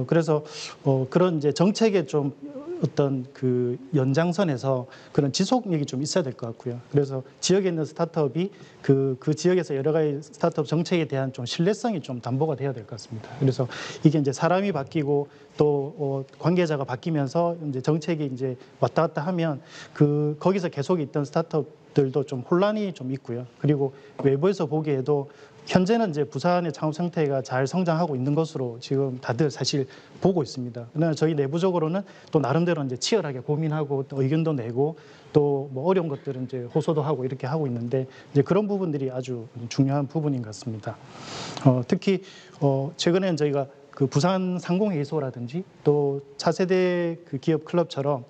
그래서 그런 이제 정책의 좀 어떤 그 연장선에서 그런 지속력이 좀 있어야 될 것 같고요. 그래서 지역에 있는 스타트업이 그 지역에서 여러 가지 스타트업 정책에 대한 좀 신뢰성이 좀 담보가 돼야 될 것 같습니다. 그래서 이게 이제 사람이 바뀌고 또 관계자가 바뀌면서 이제 정책이 이제 왔다 갔다 하면 거기서 계속 있던 스타트업들도 좀 혼란이 좀 있고요. 그리고 외부에서 보기에도 현재는 이제 부산의 창업 생태가 잘 성장하고 있는 것으로 지금 다들 사실 보고 있습니다. 그러나 저희 내부적으로는 또 나름대로 이제 치열하게 고민하고 또 의견도 내고 또 뭐 어려운 것들은 이제 호소도 하고 이렇게 하고 있는데 이제 그런 부분들이 아주 중요한 부분인 것 같습니다. 특히 최근에는 저희가 그 부산 상공회의소라든지 또 차세대 그 기업 클럽처럼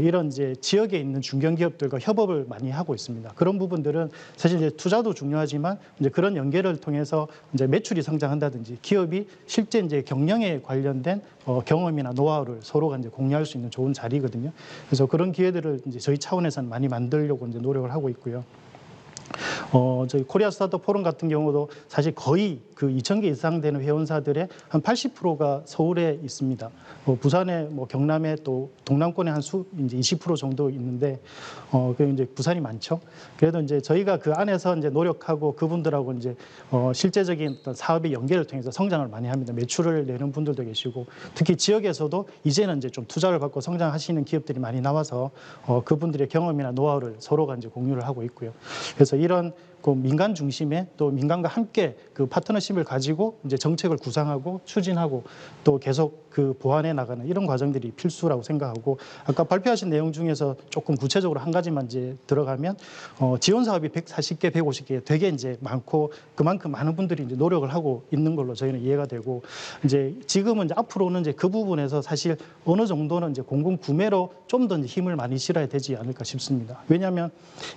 이런 이제 지역에 있는 중견기업들과 협업을 많이 하고 있습니다. 그런 부분들은 사실 이제 투자도 중요하지만 이제 그런 연계를 통해서 이제 매출이 성장한다든지 기업이 실제 이제 경영에 관련된 경험이나 노하우를 서로가 이제 공유할 수 있는 좋은 자리거든요. 그래서 그런 기회들을 이제 저희 차원에서는 많이 만들려고 이제 노력을 하고 있고요. 저희 코리아 스타트업 포럼 같은 경우도 사실 거의 그 2,000개 이상 되는 회원사들의 한 80%가 서울에 있습니다. 부산에 뭐 경남에 또 동남권에 한 이제 20% 정도 있는데, 그 이제 부산이 많죠. 그래도 이제 저희가 그 안에서 이제 노력하고 그분들하고 이제 실제적인 어떤 사업의 연계를 통해서 성장을 많이 합니다. 매출을 내는 분들도 계시고, 특히 지역에서도 이제는 이제 좀 투자를 받고 성장하시는 기업들이 많이 나와서 그분들의 경험이나 노하우를 서로가 이제 공유를 하고 있고요. 그래서 이런 그 민간 중심의 또 민간과 함께 그 파트너십을 가지고 이제 정책을 구상하고 추진하고 또 계속 그 보완해 나가는 이런 과정들이 필수라고 생각하고, 아까 발표하신 내용 중에서 조금 구체적으로 한 가지만 이제 들어가면 지원 사업이 140개, 150개 되게 이제 많고 그만큼 많은 분들이 이제 노력을 하고 있는 걸로 저희는 이해가 되고, 이제 지금은 이제 앞으로는 이제 그 부분에서 사실 어느 정도는 이제 공공 구매로 좀 더 힘을 많이 실어야 되지 않을까 싶습니다. 왜냐하면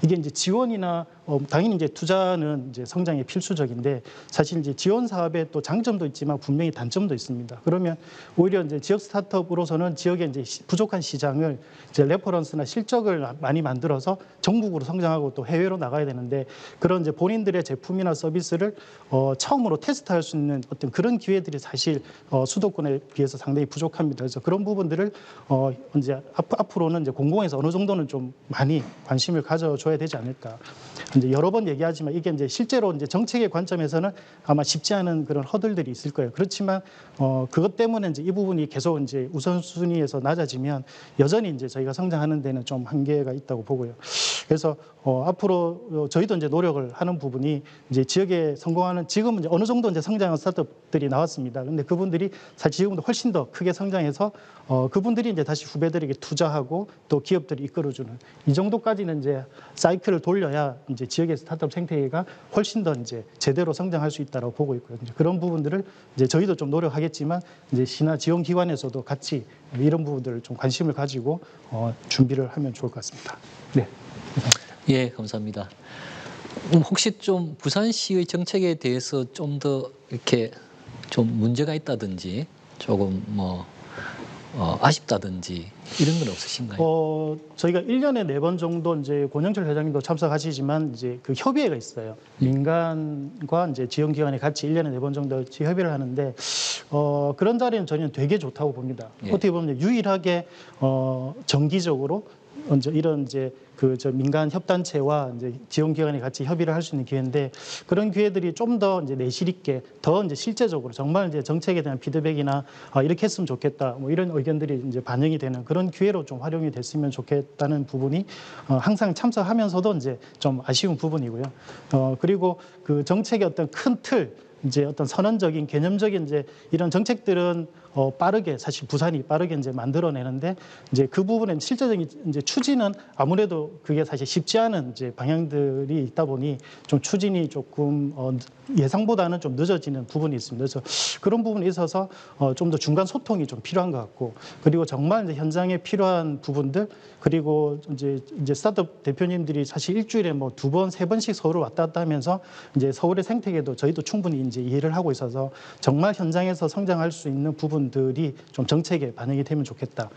이게 이제 지원이나 당연히 이제 투자는 이제 성장이 필수적인데 사실 이제 지원 사업에 또 장점도 있지만 분명히 단점도 있습니다. 그러면 오히려 이제 지역 스타트업으로서는 지역의 이제 부족한 시장을 이제 레퍼런스나 실적을 많이 만들어서 전국으로 성장하고 또 해외로 나가야 되는데, 그런 이제 본인들의 제품이나 서비스를 처음으로 테스트할 수 있는 어떤 그런 기회들이 사실 수도권에 비해서 상당히 부족합니다. 그래서 그런 부분들을 이제 앞으로는 이제 공공에서 어느 정도는 좀 많이 관심을 가져줘야 되지 않을까. 이제 여러 번 얘기하지만 이게 이제 실제로 이제 정책의 관점에서는 아마 쉽지 않은 그런 허들들이 있을 거예요. 그렇지만 그것 때문에 이제 이 부분이 계속 이제 우선순위에서 낮아지면 여전히 이제 저희가 성장하는 데는 좀 한계가 있다고 보고요. 그래서 앞으로 저희도 이제 노력을 하는 부분이 이제 지역에 성공하는, 지금은 이제 어느 정도 이제 성장한 스타트업들이 나왔습니다. 근데 그분들이 사실 지금보다 훨씬 더 크게 성장해서 그분들이 이제 다시 후배들에게 투자하고 또 기업들이 이끌어주는 이 정도까지는 이제 사이클을 돌려야 이제 지역의 스타트업 생태계가 훨씬 더 이제 제대로 성장할 수 있다고 보고 있고요. 이제 그런 부분들을 이제 저희도 좀 노력하겠지만 이제 시나 지원 기관에서도 같이 이런 부분들을 좀 관심을 가지고 준비를 하면 좋을 것 같습니다. 네.
예, 감사합니다. 혹시 좀 부산시의 정책에 대해서 좀 더 이렇게 좀 문제가 있다든지 조금 뭐 아쉽다든지 이런 건 없으신가요?
저희가 1년에 4번 정도 이제 권영철 회장님도 참석하시지만 이제 그 협의회가 있어요. 민간과 이제 지원기관이 같이 1년에 4번 정도 협의를 하는데 그런 자리는 저는 되게 좋다고 봅니다.
예.
어떻게 보면 유일하게 정기적으로 이런 이제 저 민간 협단체와 이제 지원기관이 같이 협의를 할 수 있는 기회인데, 그런 기회들이 좀 더 이제 내실 있게 더 이제 실제적으로 정말 이제 정책에 대한 피드백이나 이렇게 했으면 좋겠다 뭐 이런 의견들이 이제 반영이 되는 그런 기회로 좀 활용이 됐으면 좋겠다는 부분이 항상 참석하면서도 이제 좀 아쉬운 부분이고요. 그리고 그 정책의 어떤 큰 틀, 이제 어떤 선언적인 개념적인 이제 이런 정책들은 빠르게, 사실 부산이 빠르게 이제 만들어내는데 이제 그 부분에 실제적인 이제 추진은 아무래도 그게 사실 쉽지 않은 이제 방향들이 있다 보니 좀 추진이 조금 예상보다는 좀 늦어지는 부분이 있습니다. 그래서 그런 부분에 있어서 좀 더 중간 소통이 좀 필요한 것 같고, 그리고 정말 이제 현장에 필요한 부분들, 그리고 이제 스타트업 대표님들이 사실 일주일에 뭐 2번, 3번씩 서울을 왔다 갔다 하면서 이제 서울의 생태계도 저희도 충분히 이제 이해를 하고 있어서 정말 현장에서 성장할 수 있는 부분들이 좀 정책에 반영이 되면 좋겠다.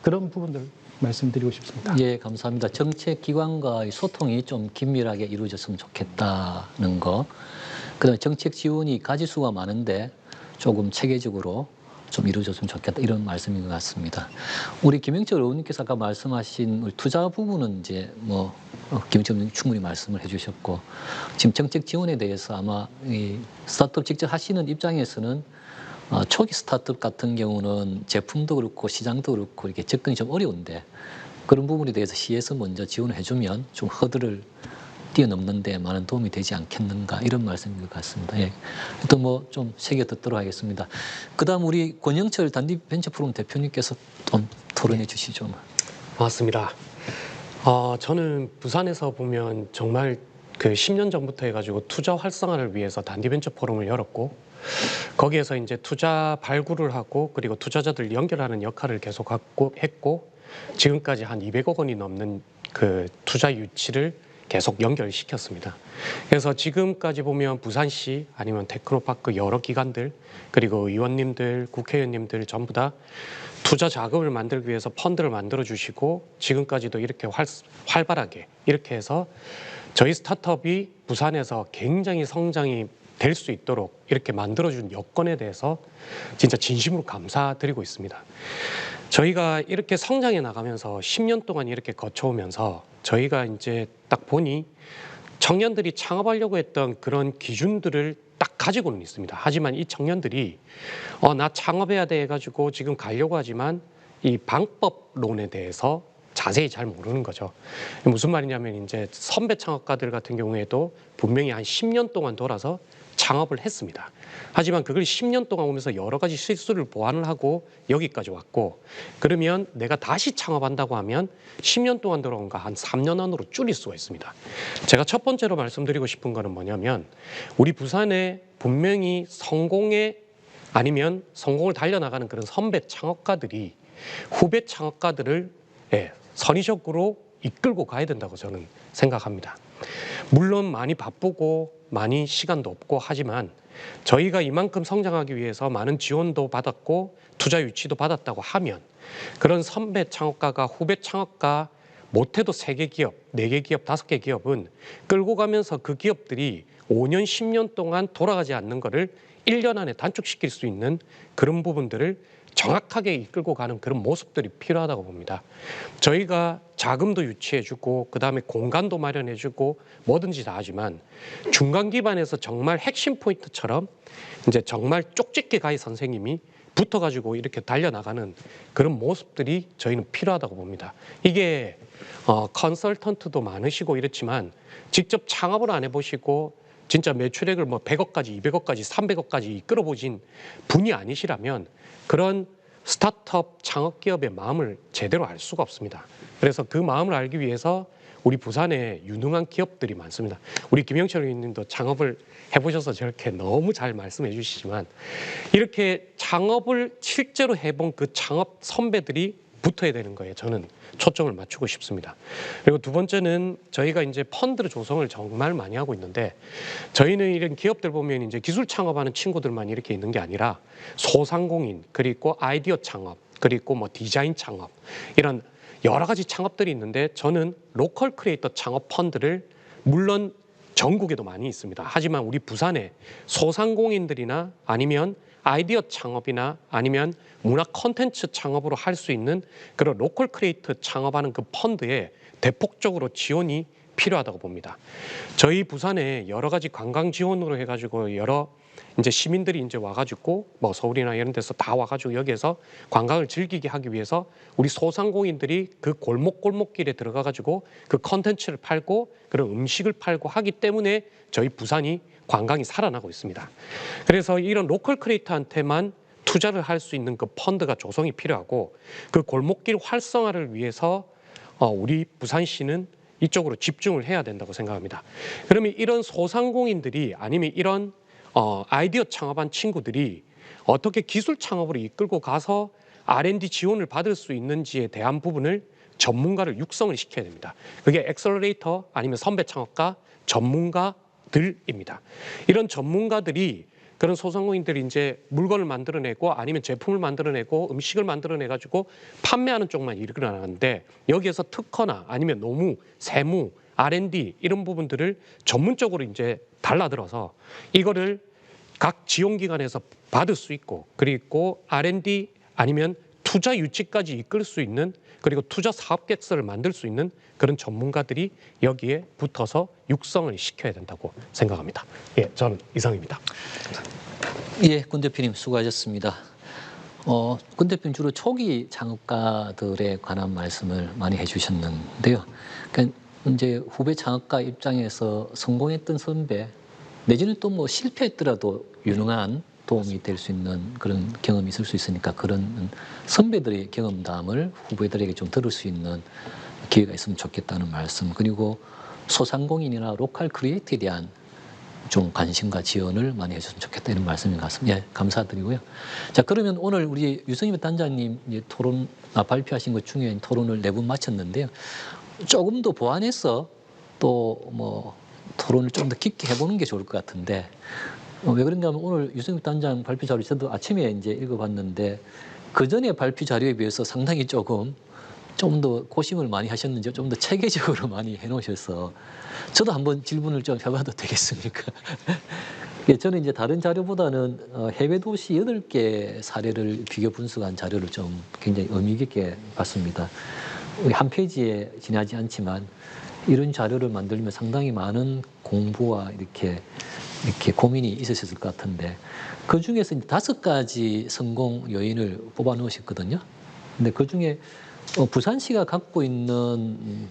그런 부분들 말씀드리고 싶습니다.
예, 감사합니다. 정책 기관과의 소통이 좀 긴밀하게 이루어졌으면 좋겠다는 거. 그다음에 정책 지원이 가지수가 많은데 조금 체계적으로 좀 이루어졌으면 좋겠다 이런 말씀인 것 같습니다. 우리 김영철 의원님께서 아까 말씀하신 우리 투자 부분은 이제 뭐 김영철 의원님 충분히 말씀을 해주셨고 지금 정책 지원에 대해서 아마 이 스타트업 직접 하시는 입장에서는 초기 스타트업 같은 경우는 제품도 그렇고 시장도 그렇고 이렇게 접근이 좀 어려운데 그런 부분에 대해서 시에서 먼저 지원을 해주면 좀 허들을 뛰어넘는 데 많은 도움이 되지 않겠는가 이런 말씀인 것 같습니다. 예. 또 뭐 좀 새겨 듣도록 하겠습니다. 그다음 우리 권영철 단디벤처프로그램 대표님께서 좀 토론해 주시죠.
반갑습니다. 저는 부산에서 보면 정말 그 10년 전부터 해가지고 투자 활성화를 위해서 단디벤처 포럼을 열었고 거기에서 이제 투자 발굴을 하고 그리고 투자자들 연결하는 역할을 계속 했고 지금까지 한 200억 원이 넘는 그 투자 유치를 계속 연결시켰습니다. 그래서 지금까지 보면 부산시 아니면 테크노파크 여러 기관들 그리고 의원님들, 국회의원님들 전부 다 투자 자금을 만들기 위해서 펀드를 만들어 주시고 지금까지도 이렇게 활발하게 이렇게 해서 저희 스타트업이 부산에서 굉장히 성장이 될 수 있도록 이렇게 만들어준 여건에 대해서 진짜 진심으로 감사드리고 있습니다. 저희가 이렇게 성장해 나가면서 10년 동안 이렇게 거쳐오면서 저희가 이제 딱 보니 청년들이 창업하려고 했던 그런 기준들을 딱 가지고는 있습니다. 하지만 이 청년들이 나 창업해야 돼 해가지고 지금 가려고 하지만 이 방법론에 대해서 자세히 잘 모르는 거죠. 무슨 말이냐면 이제 선배 창업가들 같은 경우에도 분명히 한 10년 동안 돌아서 창업을 했습니다. 하지만 그걸 10년 동안 오면서 여러 가지 실수를 보완을 하고 여기까지 왔고 그러면 내가 다시 창업한다고 하면 10년 동안 들어온 거 한 3년 안으로 줄일 수가 있습니다. 제가 첫 번째로 말씀드리고 싶은 거는 뭐냐면 우리 부산에 분명히 성공에 아니면 성공을 달려나가는 그런 선배 창업가들이 후배 창업가들을 선의적으로 이끌고 가야 된다고 저는 생각합니다. 물론 많이 바쁘고 많이 시간도 없고 하지만 저희가 이만큼 성장하기 위해서 많은 지원도 받았고 투자 유치도 받았다고 하면 그런 선배 창업가가 후배 창업가 못해도 3개 기업, 4개 기업, 5개 기업은 끌고 가면서 그 기업들이 5년, 10년 동안 돌아가지 않는 거를 1년 안에 단축시킬 수 있는 그런 부분들을 정확하게 이끌고 가는 그런 모습들이 필요하다고 봅니다. 저희가 자금도 유치해주고 그다음에 공간도 마련해주고 뭐든지 다 하지만 중간 기반에서 정말 핵심 포인트처럼 이제 정말 쪽집게 가이 선생님이 붙어가지고 이렇게 달려나가는 그런 모습들이 저희는 필요하다고 봅니다. 이게 컨설턴트도 많으시고 이렇지만 직접 창업을 안 해보시고 진짜 매출액을 뭐 100억까지, 200억까지, 300억까지 이끌어보신 분이 아니시라면 그런 스타트업 창업기업의 마음을 제대로 알 수가 없습니다. 그래서 그 마음을 알기 위해서 우리 부산에 유능한 기업들이 많습니다. 우리 김영철 의원님도 창업을 해보셔서 저렇게 너무 잘 말씀해 주시지만 이렇게 창업을 실제로 해본 그 창업 선배들이 붙어야 되는 거예요. 저는 초점을 맞추고 싶습니다. 그리고 두 번째는 저희가 이제 펀드를 조성을 정말 많이 하고 있는데 저희는 이런 기업들 보면 이제 기술 창업하는 친구들만 이렇게 있는 게 아니라 소상공인 그리고 아이디어 창업 그리고 뭐 디자인 창업 이런 여러 가지 창업들이 있는데 저는 로컬 크리에이터 창업 펀드를 물론 전국에도 많이 있습니다. 하지만 우리 부산에 소상공인들이나 아니면 아이디어 창업이나 아니면 문화 콘텐츠 창업으로 할 수 있는 그런 로컬 크리에이터 창업하는 그 펀드에 대폭적으로 지원이 필요하다고 봅니다. 저희 부산에 여러 가지 관광 지원으로 해가지고 여러 이제 시민들이 이제 와가지고 뭐 서울이나 이런 데서 다 와가지고 여기에서 관광을 즐기게 하기 위해서 우리 소상공인들이 그 골목골목길에 들어가가지고 그 컨텐츠를 팔고 그런 음식을 팔고 하기 때문에 저희 부산이 관광이 살아나고 있습니다. 그래서 이런 로컬 크리에이터한테만 투자를 할 수 있는 그 펀드가 조성이 필요하고 그 골목길 활성화를 위해서 우리 부산시는 이쪽으로 집중을 해야 된다고 생각합니다. 그러면 이런 소상공인들이 아니면 이런 아이디어 창업한 친구들이 어떻게 기술 창업으로 이끌고 가서 R&D 지원을 받을 수 있는지에 대한 부분을 전문가를 육성을 시켜야 됩니다. 그게 엑셀러레이터 아니면 선배 창업가 전문가들입니다. 이런 전문가들이 그런 소상공인들이 이제 물건을 만들어내고 아니면 제품을 만들어내고 음식을 만들어내가지고 판매하는 쪽만 일어나는데 여기에서 특허나 아니면 노무, 세무, R&D 이런 부분들을 전문적으로 이제 달라들어서 이거를 각 지원기관에서 받을 수 있고 그리고 R&D 아니면 투자 유치까지 이끌 수 있는 그리고 투자 사업 계획서를 만들 수 있는 그런 전문가들이 여기에 붙어서 육성을 시켜야 된다고 생각합니다. 예, 저는 이상입니다.
예, 권 대표님 수고하셨습니다. 권 대표님 주로 초기 창업가들에 관한 말씀을 많이 해주셨는데요. 그러니까 이제 후배 창업가 입장에서 성공했던 선배 내지는 또 뭐 실패했더라도 유능한 도움이 될 수 있는 그런 경험이 있을 수 있으니까 그런 선배들의 경험담을 후배들에게 좀 들을 수 있는 기회가 있으면 좋겠다는 말씀, 그리고 소상공인이나 로컬 크리에이터에 대한 좀 관심과 지원을 많이 해줬으면 좋겠다 이런 말씀인 것 같습니다. 예, 감사드리고요. 자, 그러면 오늘 우리 유승엽 단장님 토론 발표하신 것 중에 토론을 4분 마쳤는데요. 조금 더 보완해서 또 뭐 토론을 좀 더 깊게 해보는 게 좋을 것 같은데 왜 그런가 하면 오늘 유승엽 단장 발표 자료 저도 아침에 이제 읽어봤는데 그 전에 발표 자료에 비해서 상당히 조금 좀 더 고심을 많이 하셨는지 좀 더 체계적으로 많이 해놓으셔서 저도 한번 질문을 좀 해봐도 되겠습니까? 예, 저는 이제 다른 자료보다는 해외 도시 8개 사례를 비교 분석한 자료를 좀 굉장히 의미 깊게 봤습니다. 한 페이지에 지나지 않지만 이런 자료를 만들면 상당히 많은 공부와 이렇게 고민이 있으셨을 것 같은데 그 중에서 이제 5가지 성공 요인을 뽑아 놓으셨거든요. 근데 그 중에 부산시가 갖고 있는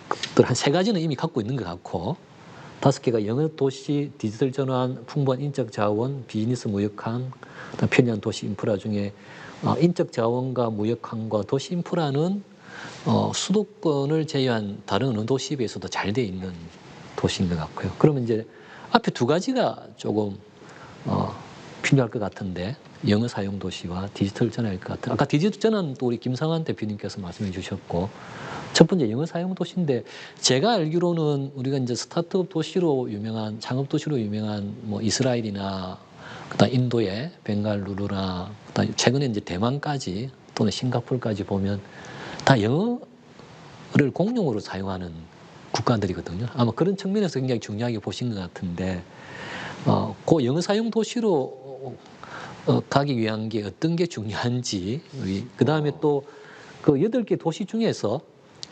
것들 한 3가지는 이미 갖고 있는 것 같고 5개가 영역 도시, 디지털 전환, 풍부한 인적 자원, 비즈니스 무역항, 편리한 도시 인프라 중에 인적 자원과 무역항과 도시 인프라는 수도권을 제외한 다른 어느 도시에 비해서도 잘 돼 있는 도시인 것 같고요. 그러면 이제 앞에 2가지가 조금 필요할 것 같은데 영어 사용 도시와 디지털 전환일 것 같아요. 아까 디지털 전환 또 우리 김상환 대표님께서 말씀해 주셨고 첫 번째 영어 사용 도시인데 제가 알기로는 우리가 이제 스타트업 도시로 유명한 창업 도시로 유명한 뭐 이스라엘이나 그다음 인도의 벵갈루루나 그다음 최근에 이제 대만까지 또는 싱가포르까지 보면 다 영어를 공용어로 사용하는 국가들이거든요. 아마 그런 측면에서 굉장히 중요하게 보신 것 같은데 그 영어 사용 도시로 가기 위한 게 어떤 게 중요한지 그 다음에 또 그 8개 도시 중에서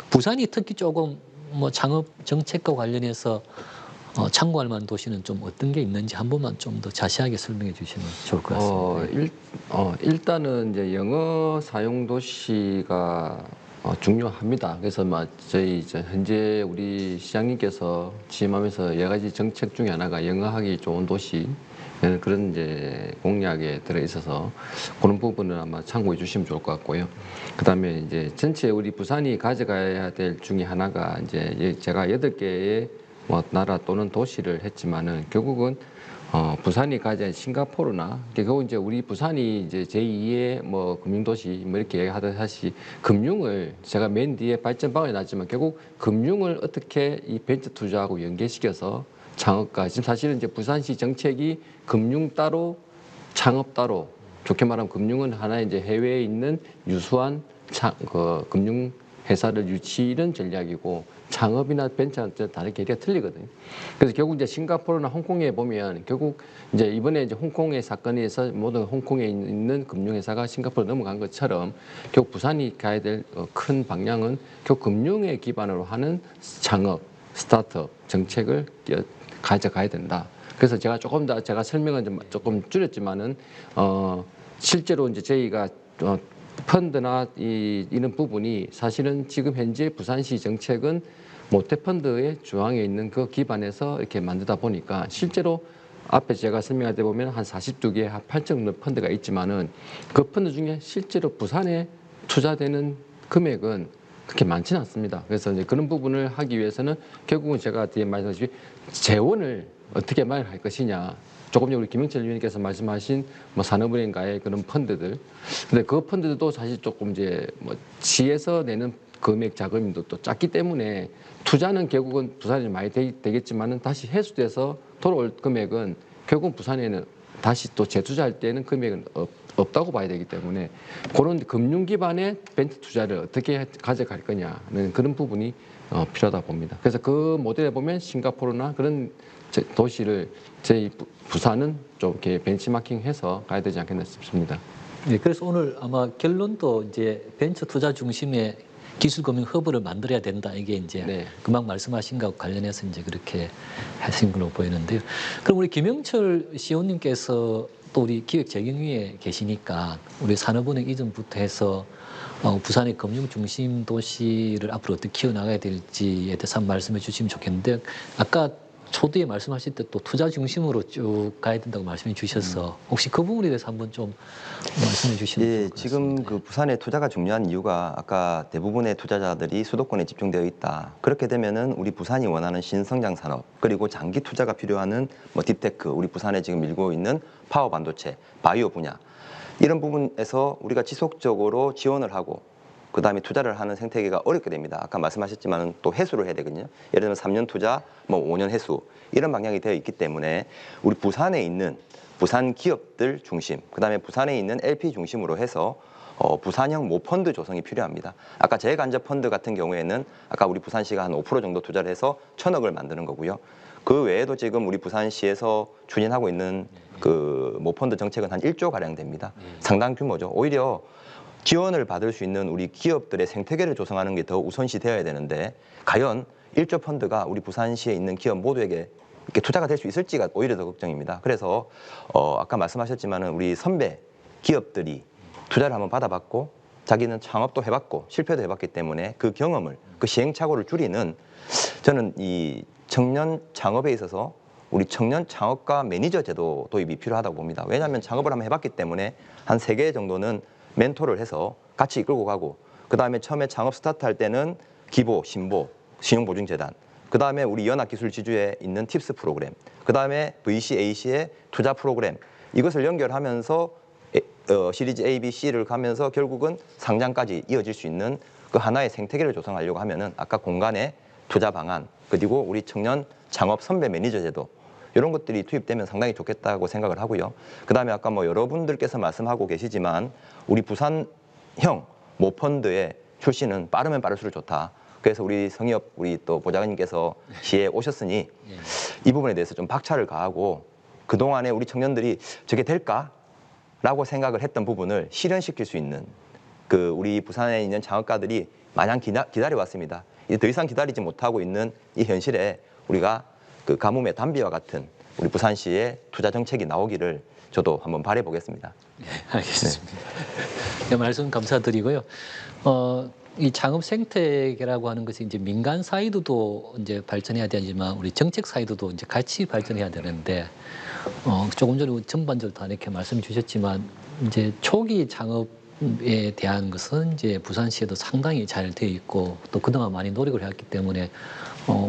부산이 특히 조금 뭐 창업 정책과 관련해서 참고할 만한 도시는 좀 어떤 게 있는지 한 번만 좀 더 자세하게 설명해 주시면 좋을 것 같습니다.
일단은 이제 영어 사용 도시가 중요합니다. 그래서 저희 이제 현재 우리 시장님께서 취임하면서 여러 가지 정책 중에 하나가 영어하기 좋은 도시 그런 이제 공약에 들어 있어서 그런 부분을 아마 참고해 주시면 좋을 것 같고요. 그다음에 이제 전체 우리 부산이 가져가야 될 중에 하나가 이제 제가 8개의 뭐 나라 또는 도시를 했지만은 결국은 부산이 가진 싱가포르나 결국 이제 우리 부산이 이제 제2의 뭐 금융도시 뭐 이렇게 얘기하듯이 금융을 제가 맨 뒤에 발전방을 놨지만 결국 금융을 어떻게 이 벤처 투자하고 연계시켜서 창업과 지금 사실은 이제 부산시 정책이 금융 따로 창업 따로 좋게 말하면 금융은 하나의 이제 해외에 있는 유수한 금융 회사를 유치 이런 전략이고 창업이나 벤처는 다른 계기가 틀리거든요. 그래서 결국 이제 싱가포르나 홍콩에 보면 결국 이제 이번에 이제 홍콩의 사건에서 모든 홍콩에 있는 금융회사가 싱가포르 넘어간 것처럼 결국 부산이 가야 될 큰 방향은 결국 금융에 기반으로 하는 창업, 스타트업 정책을 가져가야 된다. 그래서 제가 조금 더 제가 설명은 좀 조금 줄였지만은 실제로 이제 저희가 펀드나 이런 부분이 사실은 지금 현재 부산시 정책은 모태펀드의 중앙에 있는 그 기반에서 이렇게 만들다 보니까 실제로 앞에 제가 설명할 때 보면 한 42개, 한 8천 정도 펀드가 있지만은 그 펀드 중에 실제로 부산에 투자되는 금액은 그렇게 많지는 않습니다. 그래서 이제 그런 부분을 하기 위해서는 결국은 제가 뒤에 말씀하신 재원을 어떻게 마련할 것이냐. 조금 전에 우리 김영철 위원님께서 말씀하신 뭐 산업은행가의 그런 펀드들. 근데 그 펀드도 사실 조금 이제 뭐 시에서 내는 금액 자금도 또 작기 때문에 투자는 결국은 부산이 많이 되겠지만은 다시 회수돼서 돌아올 금액은 결국 부산에는 다시 또 재투자할 때는 금액은 없다고 봐야 되기 때문에 그런 금융 기반의 벤처 투자를 어떻게 가져갈 거냐는 그런 부분이 필요하다 봅니다. 그래서 그 모델에 보면 싱가포르나 그런 도시를 저희 부산은 좀 이렇게 벤치마킹해서 가야 되지 않겠나 싶습니다.
네, 그래서 오늘 아마 결론도 이제 벤처 투자 중심의 기술금융 허브를 만들어야 된다. 이게 이제
네.
금방 말씀하신 것과 관련해서 이제 그렇게 하신 걸로 보이는데요. 그럼 우리 김영철 CEO님께서 또 우리 기획재경위에 계시니까 우리 산업은행 이전부터 해서 부산의 금융 중심 도시를 앞으로 어떻게 키워나가야 될지에 대해서 한번 말씀해 주시면 좋겠는데 아까 초두에 말씀하실 때 또 투자 중심으로 쭉 가야 된다고 말씀해 주셔서 혹시 그 부분에 대해서 한번 좀 말씀해 주시면
예,
좋을 것
지금
같습니다.
그 부산의 투자가 중요한 이유가 아까 대부분의 투자자들이 수도권에 집중되어 있다. 그렇게 되면은 우리 부산이 원하는 신성장 산업 그리고 장기 투자가 필요한 뭐 딥테크, 우리 부산에 지금 밀고 있는 파워 반도체, 바이오 분야 이런 부분에서 우리가 지속적으로 지원을 하고 그 다음에 투자를 하는 생태계가 어렵게 됩니다. 아까 말씀하셨지만 또 회수를 해야 되거든요. 예를 들면 3년 투자, 뭐 5년 회수 이런 방향이 되어 있기 때문에 우리 부산에 있는 부산 기업들 중심, 그 다음에 부산에 있는 LP 중심으로 해서 부산형 모펀드 조성이 필요합니다. 아까 재간접 펀드 같은 경우에는 아까 우리 부산시가 한 5% 정도 투자를 해서 1,000억을 만드는 거고요. 그 외에도 지금 우리 부산시에서 추진하고 있는 그 모펀드 정책은 한 1조 가량 됩니다. 상당 규모죠. 오히려 지원을 받을 수 있는 우리 기업들의 생태계를 조성하는 게 더 우선시 되어야 되는데 과연 1조 펀드가 우리 부산시에 있는 기업 모두에게 이렇게 투자가 될 수 있을지가 오히려 더 걱정입니다. 그래서 아까 말씀하셨지만은 우리 선배 기업들이 투자를 한번 받아봤고 자기는 창업도 해봤고 실패도 해봤기 때문에 그 경험을 그 시행착오를 줄이는 저는 이 청년 창업에 있어서 우리 청년 창업가 매니저 제도 도입이 필요하다고 봅니다. 왜냐하면 창업을 한번 해봤기 때문에 한 3개 정도는 멘토를 해서 같이 이끌고 가고 그 다음에 처음에 창업 스타트할 때는 기보, 신보, 신용보증재단 그 다음에 우리 연합기술지주에 있는 팁스 프로그램 그 다음에 VCAC의 투자 프로그램 이것을 연결하면서 시리즈 A, B, C를 가면서 결국은 상장까지 이어질 수 있는 그 하나의 생태계를 조성하려고 하면은 아까 공간의 투자 방안 그리고 우리 청년 창업 선배 매니저 제도 이런 것들이 투입되면 상당히 좋겠다고 생각을 하고요. 그 다음에 아까 뭐 여러분들께서 말씀하고 계시지만 우리 부산형 모펀드의 출시는 빠르면 빠를수록 좋다. 그래서 우리 성희업 우리 또 보좌관님께서 시에 오셨으니 이 부분에 대해서 좀 박차를 가하고 그동안에 우리 청년들이 저게 될까라고 생각을 했던 부분을 실현시킬 수 있는 그 우리 부산에 있는 창업가들이 마냥 기다려왔습니다. 이제 더 이상 기다리지 못하고 있는 이 현실에 우리가 그 가뭄의 단비와 같은 우리 부산시의 투자 정책이 나오기를 저도 한번 바라보겠습니다.
네, 알겠습니다. 네, 말씀 감사드리고요. 이 창업 생태계라고 하는 것이 이제 민간 사이드도 이제 발전해야 되지만 우리 정책 사이드도 이제 같이 발전해야 되는데 조금 전에 전반적으로 다 이렇게 말씀 주셨지만 이제 초기 창업에 대한 것은 이제 부산시에도 상당히 잘 되어 있고 또 그동안 많이 노력을 해왔기 때문에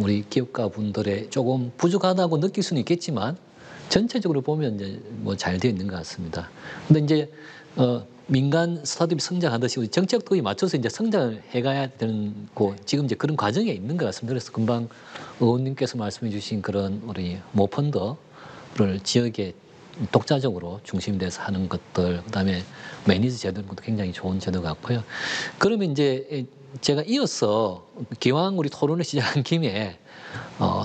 우리 기업가 분들의 조금 부족하다고 느낄 수는 있겠지만 전체적으로 보면 이제 뭐 잘 되어 있는 것 같습니다. 근데 이제 민간 스타트업이 성장하듯이 우리 정책도에 맞춰서 이제 성장을 해가야 되는 거 지금 이제 그런 과정에 있는 것 같습니다. 그래서 금방 의원님께서 말씀해주신 그런 우리 모펀드를 지역에 독자적으로 중심돼서 하는 것들, 그다음에 매니저 제도는 것도 굉장히 좋은 제도 같고요. 그러면 이제 제가 이어서 기왕 우리 토론을 시작한 김에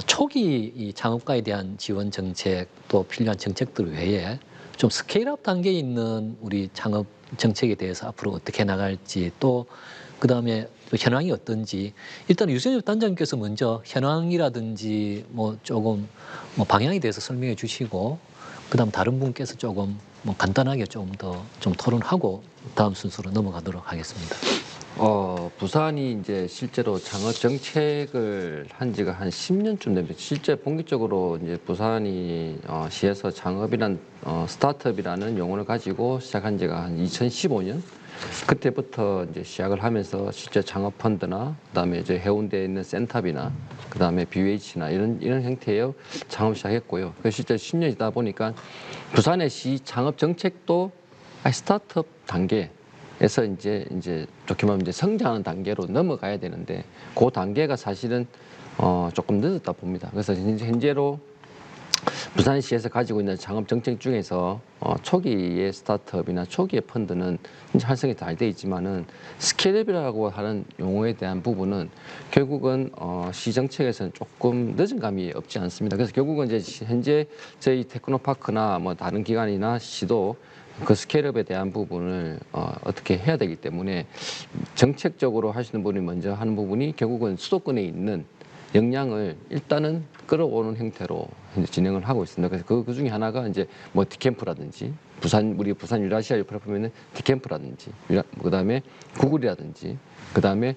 초기 이 창업가에 대한 지원 정책 또 필요한 정책들 외에 좀 스케일업 단계에 있는 우리 창업 정책에 대해서 앞으로 어떻게 나갈지 또 그다음에 또 현황이 어떤지 일단 유승엽 단장님께서 먼저 현황이라든지 뭐 조금 뭐 방향에 대해서 설명해 주시고 그다음 다른 분께서 조금 뭐 간단하게 좀 더 좀 토론하고 다음 순서로 넘어가도록 하겠습니다.
부산이 이제 실제로 창업 정책을 한 지가 한 10년쯤 됩니다. 실제 본격적으로 이제 부산이 시에서 창업이란 스타트업이라는 용어를 가지고 시작한 지가 한 2015년 그때부터 이제 시작을 하면서 실제 창업 펀드나 그다음에 이제 해운대에 있는 센탑이나 그다음에 BH나 이런 형태의 창업 시작했고요. 그래서 실제 10년이다 보니까 부산의 시 창업 정책도 스타트업 단계에서 이제 좋게 말하면 이제 성장하는 단계로 넘어가야 되는데 그 단계가 사실은 조금 늦었다 봅니다. 그래서 현재로 부산시에서 가지고 있는 창업 정책 중에서 초기의 스타트업이나 초기의 펀드는 진짜 활성이 잘 돼 있지만은 스케일업이라고 하는 용어에 대한 부분은 결국은 시 정책에서는 조금 늦은 감이 없지 않습니다. 그래서 결국은 이제 현재 저희 테크노파크나 뭐 다른 기관이나 시도 그 스케일업에 대한 부분을 어떻게 해야 되기 때문에 정책적으로 하시는 분이 먼저 하는 부분이 결국은 수도권에 있는 역량을 일단은 끌어오는 형태로 이제 진행을 하고 있습니다. 그래서 그 중에 하나가 이제 뭐 디캠프라든지 우리 부산 유라시아 플랫폼에는 디캠프라든지 그다음에 구글이라든지 그다음에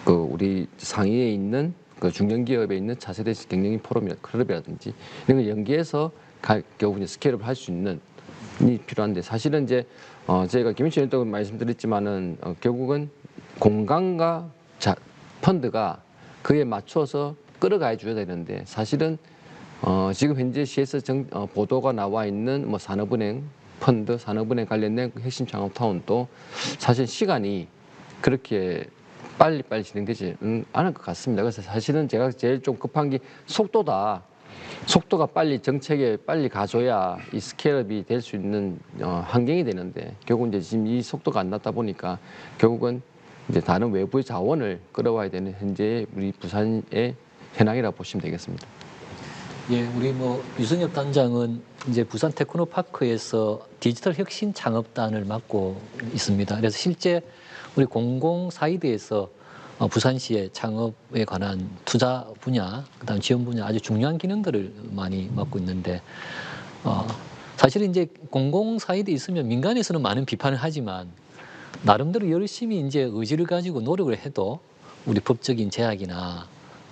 그 우리 상위에 있는 그 중견기업에 있는 차세대 경영인 클럽이라든지 이런 걸 연계해서 결국 이제 스케일업을 할 수 있는 이 필요한데 사실은 이제 저희가 김현철 의원도 말씀드렸지만은 결국은 공간과 펀드가 그에 맞춰서 끌어가 줘야 되는데 사실은 지금 현재 시에서 보도가 나와 있는 뭐 산업은행 펀드, 산업은행 관련된 핵심 창업타운도 사실 시간이 그렇게 빨리빨리 진행되지는 않을 것 같습니다. 그래서 사실은 제가 제일 좀 급한 게 속도다. 속도가 빨리 정책에 빨리 가줘야 이 스케일업이 될 수 있는 환경이 되는데 결국 이제 지금 이 속도가 안 났다 보니까 결국은 이제 다른 외부의 자원을 끌어와야 되는 현재 우리 부산의 현황이라고 보시면 되겠습니다.
예, 우리 뭐 유승엽 단장은 이제 부산 테크노파크에서 디지털 혁신 창업단을 맡고 있습니다. 그래서 실제 우리 공공사이드에서 부산시의 창업에 관한 투자 분야, 그다음 지원 분야 아주 중요한 기능들을 많이 맡고 있는데 사실 이제 공공사이드에 있으면 민간에서는 많은 비판을 하지만 나름대로 열심히 이제 의지를 가지고 노력을 해도 우리 법적인 제약이나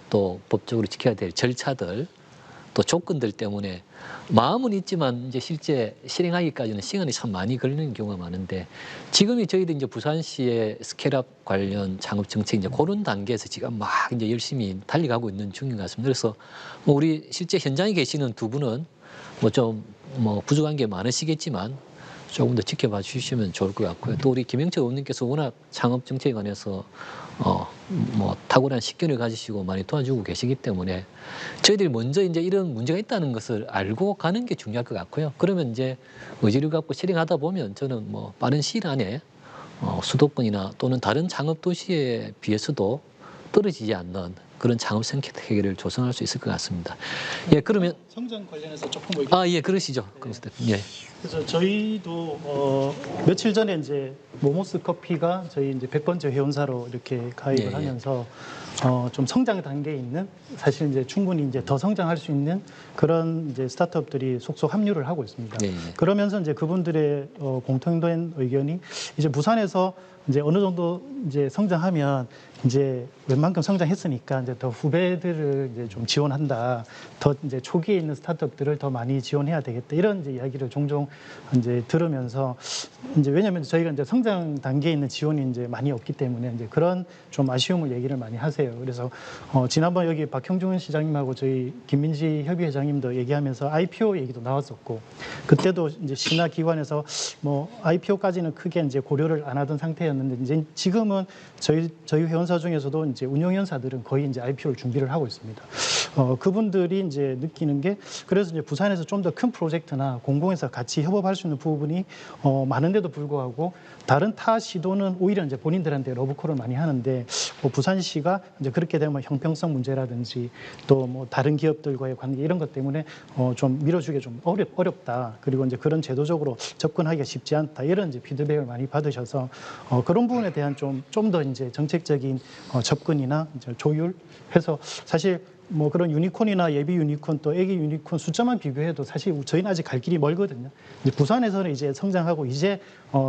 또 법적으로 지켜야 될 절차들 또 조건들 때문에 마음은 있지만 이제 실제 실행하기까지는 시간이 참 많이 걸리는 경우가 많은데 지금이 저희도 이제 부산시의 스케일업 관련 창업 정책 이제 그런 단계에서 지금 막 이제 열심히 달려가고 있는 중인 것 같습니다. 그래서 뭐 우리 실제 현장에 계시는 두 분은 뭐 좀 뭐 부족한 게 많으시겠지만 조금 더 지켜봐 주시면 좋을 것 같고요. 또 우리 김영철 의원님께서 워낙 창업 정책에 관해서 뭐 탁월한 식견을 가지시고 많이 도와주고 계시기 때문에 저희들이 먼저 이제 이런 문제가 있다는 것을 알고 가는 게 중요할 것 같고요. 그러면 이제 의지를 갖고 실행하다 보면 저는 뭐 빠른 시일 안에 수도권이나 또는 다른 창업 도시에 비해서도 떨어지지 않는 그런 창업 생태계를 조성할 수 있을 것 같습니다. 예, 그러면
성장 관련해서 조금
예, 그러시죠. 예.
그래서 저희도 며칠 전에 이제 모모스 커피가 저희 이제 100번째 회원사로 이렇게 가입을
예.
하면서 좀 성장 단계에 있는 사실 이제 충분히 이제 더 성장할 수 있는 그런 이제 스타트업들이 속속 합류를 하고 있습니다.
예.
그러면서 이제 그분들의 공통된 의견이 이제 부산에서 이제 어느 정도 이제 성장하면 이제 웬만큼 성장했으니까 이제 더 후배들을 이제 좀 지원한다. 더 이제 초기에 있는 스타트업들을 더 많이 지원해야 되겠다. 이런 이제 이야기를 종종 이제 들으면서 이제 왜냐하면 저희가 이제 성장 단계에 있는 지원이 이제 많이 없기 때문에 이제 그런 좀 아쉬움을 얘기를 많이 하세요. 그래서 지난번 여기 박형준 시장님하고 저희 김민지 협의회장님도 얘기하면서 IPO 얘기도 나왔었고 그때도 이제 신화 기관에서 뭐 IPO까지는 크게 이제 고려를 안 하던 상태였는데 이제 지금은 저희 회원사 중에서도 이제 운영위원사들은 거의 이제 IPO를 준비를 하고 있습니다. 그분들이 이제 느끼는 게 그래서 이제 부산에서 좀 더 큰 프로젝트나 공공에서 같이 협업할 수 있는 부분이 많은데도 불구하고 다른 타 시도는 오히려 이제 본인들한테 러브콜을 많이 하는데 부산시가 이제 그렇게 되면 형평성 문제라든지 또 뭐 다른 기업들과의 관계 이런 것 때문에 좀 밀어주기 좀 어렵다. 그리고 이제 그런 제도적으로 접근하기가 쉽지 않다. 이런 이제 피드백을 많이 받으셔서 그런 부분에 대한 좀 더 이제 정책적인 접근이나 이제 조율해서 사실 뭐 그런 유니콘이나 예비 유니콘 또 애기 유니콘 숫자만 비교해도 사실 저희는 아직 갈 길이 멀거든요. 이제 부산에서는 이제 성장하고 이제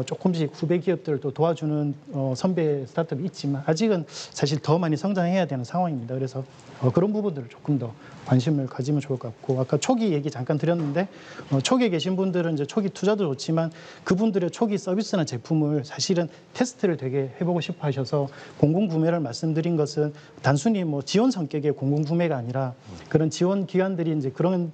조금씩 후배 기업들도 도와주는 선배 스타트업이 있지만 아직은 사실 더 많이 성장해야 되는 상황입니다. 그래서 그런 부분들을 조금 더 관심을 가지면 좋을 것 같고 아까 초기 얘기 잠깐 드렸는데 초기에 계신 분들은 이제 초기 투자도 좋지만 그분들의 초기 서비스나 제품을 사실은 테스트를 되게 해보고 싶어 하셔서 공공구매를 말씀드린 것은 단순히 뭐 지원 성격의 공공구매가 아니라 그런 지원 기관들이 이제 그런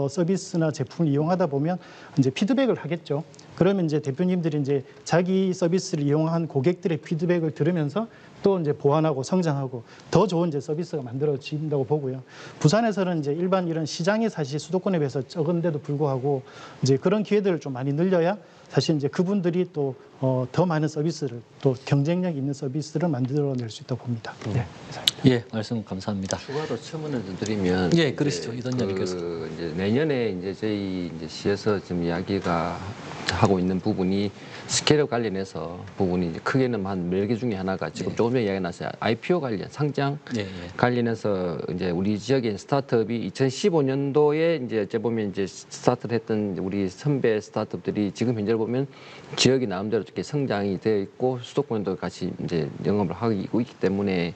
서비스나 제품을 이용하다 보면 이제 피드백을 하겠죠. 그러면 이제 대표님들이 이제 자기 서비스를 이용한 고객들의 피드백을 들으면서 또 이제 보완하고 성장하고 더 좋은 이제 서비스가 만들어진다고 보고요. 부산에서는 이제 일반 이런 시장이 사실 수도권에 비해서 적은데도 불구하고 이제 그런 기회들을 좀 많이 늘려야 사실 이제 그분들이 또 더 많은 서비스를 또 경쟁력 있는 서비스를 만들어낼 수 있다고 봅니다. 네.
예, 말씀 감사합니다.
추가로 첨언을 좀 드리면
예, 그러시죠. 이던 이야기께서.
이제 내년에 이제 저희 이제 시에서 지금 이야기가 하고 있는 부분이 스케일업 관련해서 부분이 이제 크게는 한 4개 중에 하나가 지금 조금 전에 이야기 나왔어요. IPO 관련, 상장 관련해서 이제 우리 지역의 스타트업이 2015년도에 이제 어째 보면 이제 스타트를 했던 우리 선배 스타트업들이 지금 현재 보면 지역이 나름대로 이렇게 성장이 되어 있고 수도권도 같이 이제 영업을 하고 있기 때문에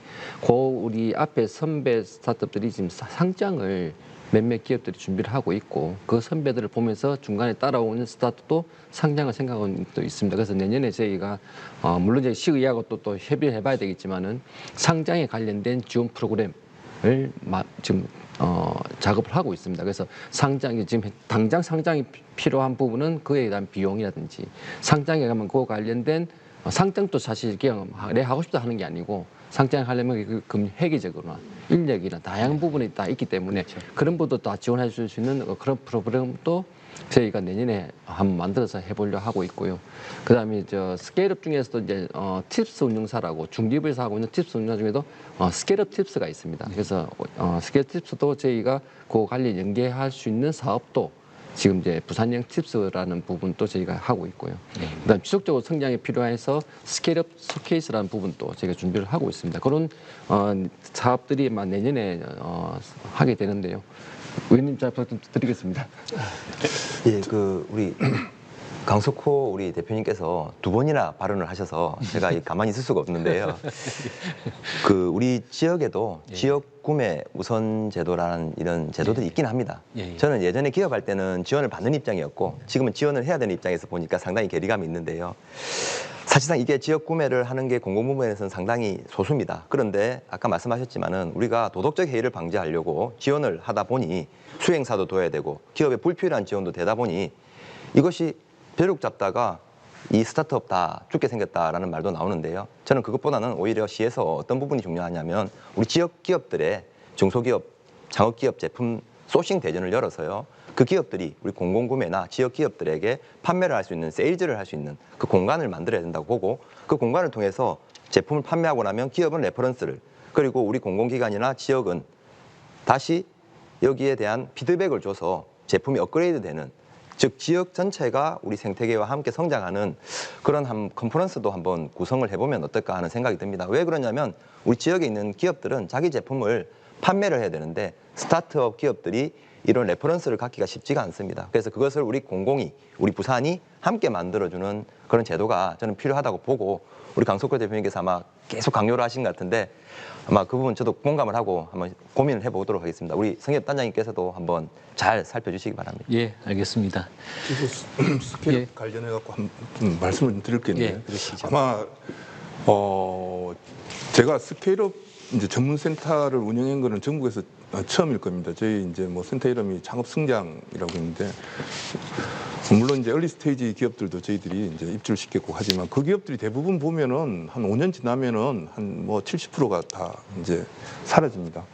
우리 앞에 선배 스타트업들이 지금 상장을 몇몇 기업들이 준비를 하고 있고 그 선배들을 보면서 중간에 따라오는 스타트도 상장을 생각하고 또 있습니다. 그래서 내년에 저희가 물론 이제 시의회하고 또 협의를 해봐야 되겠지만은 상장에 관련된 지원 프로그램을 지금 작업을 하고 있습니다. 그래서 상장이 지금 당장 상장이 필요한 부분은 그에 대한 비용이라든지 상장에 가면 그거 관련된 상장도 사실 그냥 내 하고 싶다 하는 게 아니고 상장을 하려면 회계적으로나 인력이나 다양한 부분이 다 있기 때문에 그런 부분도 다 지원해 줄 수 있는 그런 프로그램도 저희가 내년에 한번 만들어서 해보려 하고 있고요. 그다음에 스케일업 중에서도 이제 팁스 운영사라고 중립에서 하고 있는 팁스 운영사 중에도 스케일업 팁스가 있습니다. 그래서 스케일업 팁스도 저희가 그 관련 연계할 수 있는 사업도 지금 이제 부산형 팁스라는 부분도 저희가 하고 있고요. 그다음 지속적으로 성장이 필요해서 스케일업 쇼케이스라는 부분도 저희가 준비를 하고 있습니다. 그런 사업들이 내년에 하게 되는데요. 의원님 잘 부탁드리겠습니다.
예, 우리 강석호 우리 대표님께서 2번이나 발언을 하셔서 제가 가만히 있을 수가 없는데요. 우리 지역에도 지역 구매 우선 제도라는 이런 제도들이 있긴 합니다. 저는 예전에 기업할 때는 지원을 받는 입장이었고 지금은 지원을 해야 되는 입장에서 보니까 상당히 괴리감이 있는데요. 사실상 이게 지역 구매를 하는 게 공공부문에서는 상당히 소수입니다. 그런데 아까 말씀하셨지만은 우리가 도덕적 해이를 방지하려고 지원을 하다 보니 수행사도 둬야 되고 기업에 불필요한 지원도 되다 보니 이것이 벼룩 잡다가 이 스타트업 다 죽게 생겼다라는 말도 나오는데요. 저는 그것보다는 오히려 시에서 어떤 부분이 중요하냐면 우리 지역 기업들의 중소기업, 창업기업 제품 소싱 대전을 열어서요. 그 기업들이 우리 공공구매나 지역 기업들에게 판매를 할 수 있는 세일즈를 할 수 있는 그 공간을 만들어야 된다고 보고 그 공간을 통해서 제품을 판매하고 나면 기업은 레퍼런스를 그리고 우리 공공기관이나 지역은 다시 여기에 대한 피드백을 줘서 제품이 업그레이드 되는 즉 지역 전체가 우리 생태계와 함께 성장하는 그런 한 컨퍼런스도 한번 구성을 해보면 어떨까 하는 생각이 듭니다. 왜 그러냐면 우리 지역에 있는 기업들은 자기 제품을 판매를 해야 되는데 스타트업 기업들이 이런 레퍼런스를 갖기가 쉽지가 않습니다. 그래서 그것을 우리 공공이, 우리 부산이 함께 만들어주는 그런 제도가 저는 필요하다고 보고 우리 강석호 대표님께서 아마 계속 강요를 하신 것 같은데 아마 그 부분 저도 공감을 하고 한번 고민을 해보도록 하겠습니다. 우리 성엽 단장님께서도 한번 잘 살펴주시기 바랍니다.
예, 알겠습니다.
스케일업 관련해 갖고 좀 말씀을 좀 드릴 게 있는데
그러시죠.
아마 제가 스케일업 이제 전문센터를 운영한 거는 전국에서 처음일 겁니다. 저희 이제 센터 이름이 창업성장이라고 있는데 물론 이제 얼리 스테이지 기업들도 저희들이 이제 입주를 시켰고 하지만 그 기업들이 대부분 보면은 한 5년 지나면은 한 70%가 다 이제 사라집니다.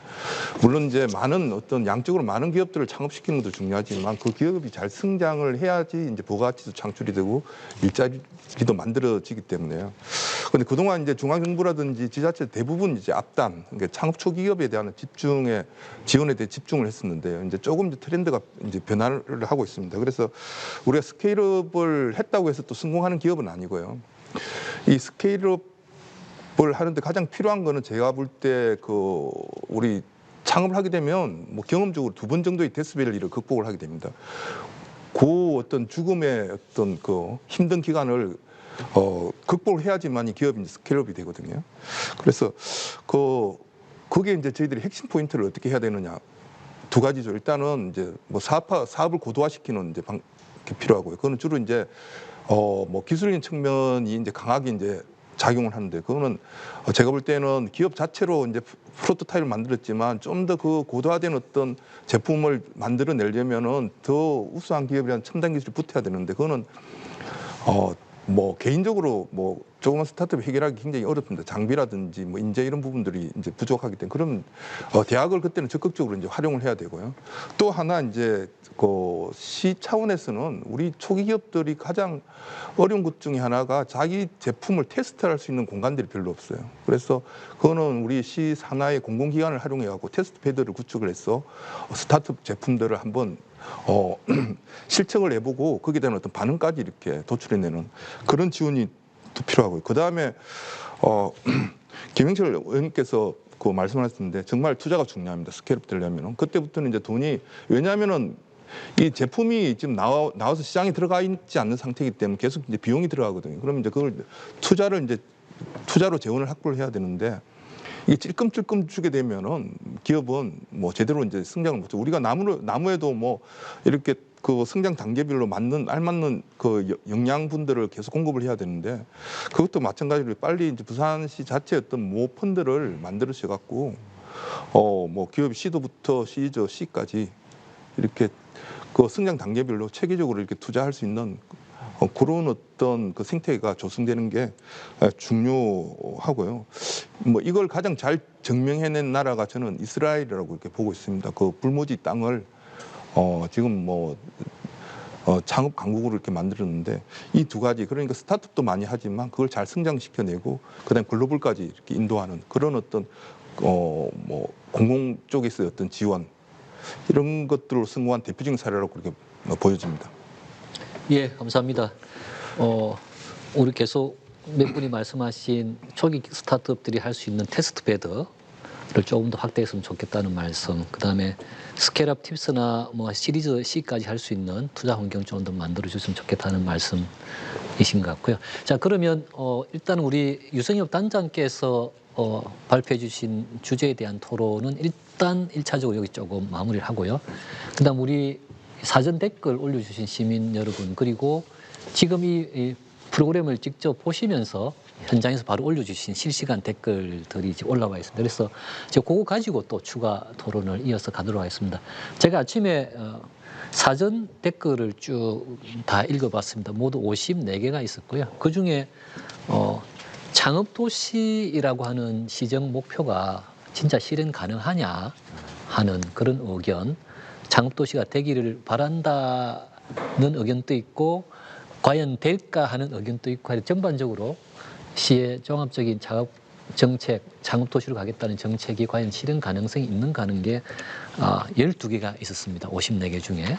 물론 이제 어떤 양적으로 많은 기업들을 창업시키는 것도 중요하지만 그 기업이 잘 성장을 해야지 이제 부가가치도 창출이 되고 일자리도 만들어지기 때문에요. 그런데 그동안 이제 중앙정부라든지 지자체 대부분 이제 앞단, 그러니까 창업 초기업에 대한 지원에 대해 집중을 했었는데요. 이제 조금 트렌드가 이제 변화를 하고 있습니다. 그래서 우리가 스케일업을 했다고 해서 또 성공하는 기업은 아니고요. 이 스케일업을 하는데 가장 필요한 거는 제가 볼 때 우리 창업을 하게 되면 경험적으로 2번 정도의 데스벨을 극복을 하게 됩니다. 그 어떤 죽음의 어떤 힘든 기간을 극복을 해야지만 이 기업이 스케일업이 되거든요. 그래서 그게 이제 저희들이 핵심 포인트를 어떻게 해야 되느냐 2가지죠. 일단은 이제 사업을 고도화시키는 이제 필요하고요. 그거는 주로 이제 기술적인 측면이 이제 강하게 이제 작용을 하는데 그거는 제가 볼 때는 기업 자체로 이제 프로토타입을 만들었지만 좀 더 그 고도화된 어떤 제품을 만들어내려면은 더 우수한 기업이란 첨단 기술이 붙어야 되는데 그거는 뭐 개인적으로 뭐 조그만 스타트업 해결하기 굉장히 어렵습니다. 장비라든지 뭐 인재 이런 부분들이 이제 부족하기 때문에 그럼 대학을 그때는 적극적으로 이제 활용을 해야 되고요. 또 하나 이제 그 시 차원에서는 우리 초기 기업들이 가장 어려운 것 중에 하나가 자기 제품을 테스트할 수 있는 공간들이 별로 없어요. 그래서 그거는 우리 시 산하의 공공기관을 활용해 갖고 테스트 베드를 구축을 해서 스타트업 제품들을 한번 실측을 해보고 거기에 대한 어떤 반응까지 이렇게 도출해내는 그런 지원이 또 필요하고요. 그 다음에 김영철 의원님께서 그 말씀하셨는데 정말 투자가 중요합니다. 스케일업 되려면은 그때부터는 이제 돈이 왜냐하면은 이 제품이 지금 나와서 시장에 들어가 있지 않는 상태이기 때문에 계속 이제 비용이 들어가거든요. 그러면 이제 그걸 투자로 재원을 확보를 해야 되는데. 이게 찔끔찔끔 주게 되면은 기업은 뭐 제대로 이제 성장을 못해. 우리가 나무에도 뭐 이렇게 그 성장 단계별로 알맞는 그 영양분들을 계속 공급을 해야 되는데 그것도 마찬가지로 빨리 이제 부산시 자체 어떤 모 펀드를 만들어서 갖고 뭐 기업 C도부터 C저 C까지 이렇게 그 성장 단계별로 체계적으로 이렇게 투자할 수 있는 그런 어떤 그 생태계가 조성되는 게 중요하고요. 뭐 이걸 가장 잘 증명해낸 나라가 저는 이스라엘이라고 이렇게 보고 있습니다. 그 불모지 땅을 지금 뭐 창업 강국으로 이렇게 만들었는데 이 두 가지 그러니까 스타트업도 많이 하지만 그걸 잘 성장시켜내고 그다음 글로벌까지 이렇게 인도하는 그런 어떤 뭐 공공 쪽에서의 어떤 지원 이런 것들로 성공한 대표적인 사례라고 그렇게 보여집니다.
예, 감사합니다. 우리 계속 몇 분이 말씀하신 초기 스타트업들이 할 수 있는 테스트 베드를 조금 더 확대했으면 좋겠다는 말씀, 그 다음에 스케일업 팁스나 뭐 시리즈 C까지 할 수 있는 투자 환경 좀 더 만들어줬으면 좋겠다는 말씀이신 것 같고요. 자, 그러면 일단 우리 유성엽 단장께서 발표해 주신 주제에 대한 토론은 일단 1차적으로 여기 조금 마무리를 하고요. 그 다음 우리 사전 댓글 올려주신 시민 여러분, 그리고 지금 이 프로그램을 직접 보시면서 현장에서 바로 올려주신 실시간 댓글들이 이제 올라와 있습니다. 그래서 제가 그거 가지고 또 추가 토론을 이어서 가도록 하겠습니다. 제가 아침에 사전 댓글을 쭉 다 읽어봤습니다. 모두 54개가 있었고요. 그 중에 창업도시라고 하는 시정 목표가 진짜 실현 가능하냐 하는 그런 의견, 창업도시가 되기를 바란다는 의견도 있고 과연 될까 하는 의견도 있고 전반적으로 시의 종합적인 작업 정책, 창업도시로 가겠다는 정책이 과연 실현 가능성이 있는가 하는 게 12개가 있었습니다. 54개 중에.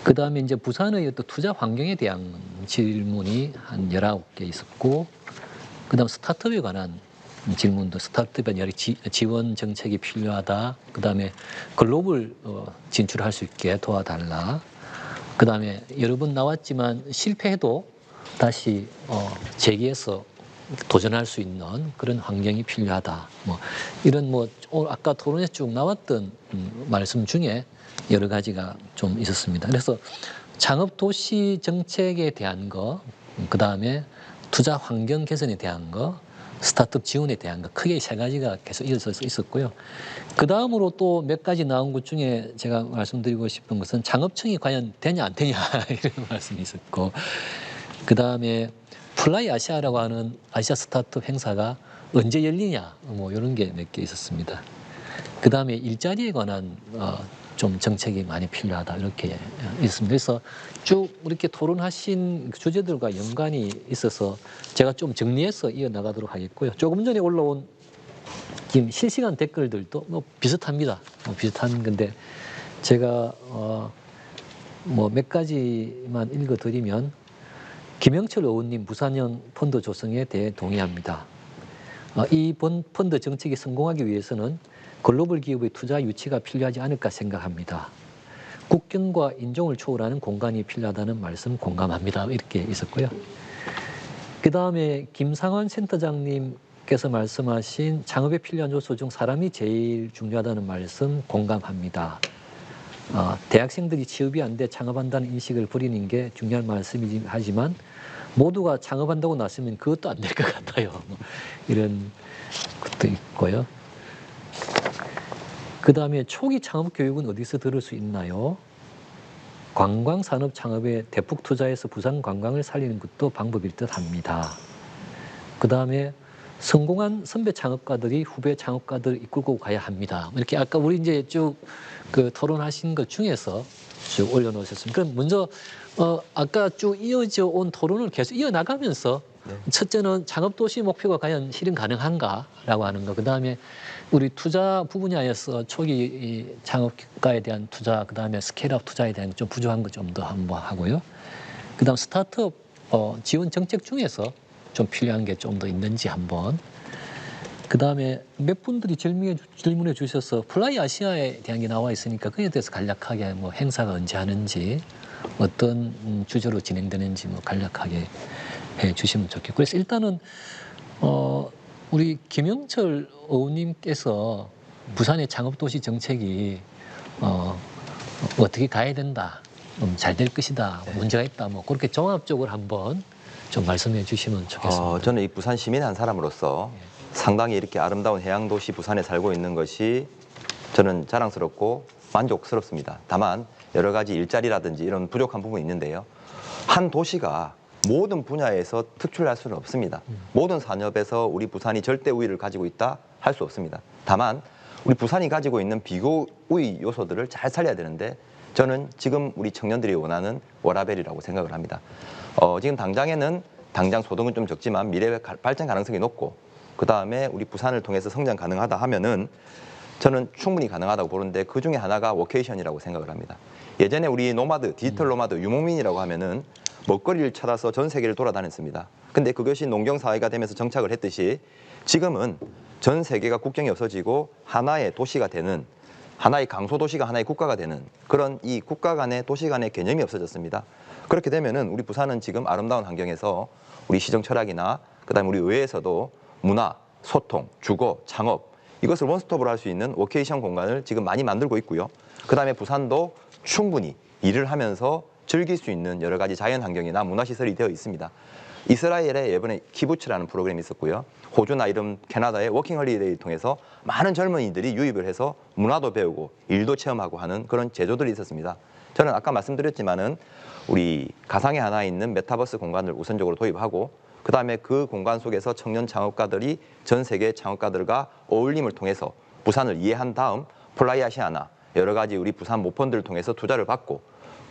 그 다음에 이제 부산의 어떤 투자 환경에 대한 질문이 한 19개 있었고, 그 다음 스타트업에 관한 질문도 스타트업에 여러 지원 정책이 필요하다. 그 다음에 글로벌 진출할 수 있게 도와달라. 그 다음에 여러 번 나왔지만 실패해도 다시 재기해서 도전할 수 있는 그런 환경이 필요하다. 뭐 이런 뭐 오늘 아까 토론에 쭉 나왔던 말씀 중에 여러 가지가 좀 있었습니다. 그래서 창업도시 정책에 대한 거, 그 다음에 투자 환경 개선에 대한 거, 스타트업 지원에 대한 거 크게 세 가지가 계속 이어져서 있었고요. 그 다음으로 또 몇 가지 나온 것 중에 제가 말씀드리고 싶은 것은 창업청이 과연 되냐 안 되냐 이런 말씀이 있었고, 그 다음에 플라이 아시아라고 하는 아시아 스타트업 행사가 언제 열리냐 뭐 이런 게 몇 개 있었습니다. 그 다음에 일자리에 관한 좀 정책이 많이 필요하다 이렇게 있습니다. 그래서 쭉 이렇게 토론하신 주제들과 연관이 있어서 제가 좀 정리해서 이어나가도록 하겠고요. 조금 전에 올라온 지금 실시간 댓글들도 뭐 비슷합니다. 비슷한 건데 제가 뭐 몇 가지만 읽어드리면 김영철 의원님 부산형 펀드 조성에 대해 동의합니다. 이 펀드 정책이 성공하기 위해서는 글로벌 기업의 투자 유치가 필요하지 않을까 생각합니다. 국경과 인종을 초월하는 공간이 필요하다는 말씀 공감합니다. 이렇게 있었고요. 그 다음에 김상환 센터장님께서 말씀하신 창업에 필요한 요소 중 사람이 제일 중요하다는 말씀 공감합니다. 대학생들이 취업이 안 돼 창업한다는 인식을 버리는 게 중요한 말씀이긴 하지만 모두가 창업한다고 나서면 그것도 안 될 것 같아요. 이런 것도 있고요. 그 다음에 초기 창업 교육은 어디서 들을 수 있나요? 관광 산업 창업에 대폭 투자해서 부산 관광을 살리는 것도 방법일 듯합니다. 그 다음에 성공한 선배 창업가들이 후배 창업가들을 이끌고 가야 합니다. 이렇게 아까 우리 이제 쭉 그 토론하신 것 중에서 쭉 올려놓으셨습니다. 그럼 먼저 아까 쭉 이어져 온 토론을 계속 이어나가면서 첫째는 창업도시 목표가 과연 실현 가능한가라고 하는 거. 그 다음에 우리 투자 부분야에서 초기 이 창업가에 대한 투자, 그 다음에 스케일업 투자에 대한 좀 부족한 것 좀 더 한번 하고요. 그 다음 스타트업 지원 정책 중에서 좀 필요한 게 좀 더 있는지 한번. 그 다음에 몇 분들이 질문해 주셔서 플라이 아시아에 대한 게 나와 있으니까 그에 대해서 간략하게 뭐 행사가 언제 하는지 어떤 주제로 진행되는지 뭐 간략하게 해 주시면 좋겠고. 그래서 일단은 우리 김영철 의원님께서 부산의 창업도시 정책이 어떻게 가야 된다, 잘 될 것이다, 문제가 있다, 뭐 그렇게 종합적으로 한번 좀 말씀해 주시면 좋겠습니다.
저는 이 부산 시민 한 사람으로서 상당히 이렇게 아름다운 해양도시 부산에 살고 있는 것이 저는 자랑스럽고 만족스럽습니다. 다만 여러 가지 일자리라든지 이런 부족한 부분이 있는데요. 한 도시가 모든 분야에서 특출날 수는 없습니다. 모든 산업에서 우리 부산이 절대 우위를 가지고 있다 할 수 없습니다. 다만 우리 부산이 가지고 있는 비고우위 요소들을 잘 살려야 되는데 저는 지금 우리 청년들이 원하는 워라밸이라고 생각을 합니다. 지금 당장 소득은 좀 적지만 미래 발전 가능성이 높고 그 다음에 우리 부산을 통해서 성장 가능하다 하면은 저는 충분히 가능하다고 보는데 그 중에 하나가 워케이션이라고 생각을 합니다. 예전에 우리 노마드, 디지털 노마드, 유목민이라고 하면은 먹거리를 찾아서 전 세계를 돌아다녔습니다. 근데 그것이 농경사회가 되면서 정착을 했듯이 지금은 전 세계가 국경이 없어지고 하나의 도시가 되는, 하나의 강소도시가 하나의 국가가 되는 그런 이 국가 간의 도시 간의 개념이 없어졌습니다. 그렇게 되면은 우리 부산은 지금 아름다운 환경에서 우리 시정 철학이나 그다음에 우리 의회에서도 문화, 소통, 주거, 창업 이것을 원스톱으로 할 수 있는 워케이션 공간을 지금 많이 만들고 있고요. 그다음에 부산도 충분히 일을 하면서 즐길 수 있는 여러 가지 자연 환경이나 문화시설이 되어 있습니다. 이스라엘에 이번에 키부츠라는 프로그램이 있었고요. 호주나 이런 캐나다의 워킹홀리데이를 통해서 많은 젊은이들이 유입을 해서 문화도 배우고 일도 체험하고 하는 그런 제도들이 있었습니다. 저는 아까 말씀드렸지만은 우리 가상에 하나 있는 메타버스 공간을 우선적으로 도입하고 그 다음에 그 공간 속에서 청년 창업가들이 전 세계 창업가들과 어울림을 통해서 부산을 이해한 다음 플라이 아시아나 여러 가지 우리 부산 모펀들을 통해서 투자를 받고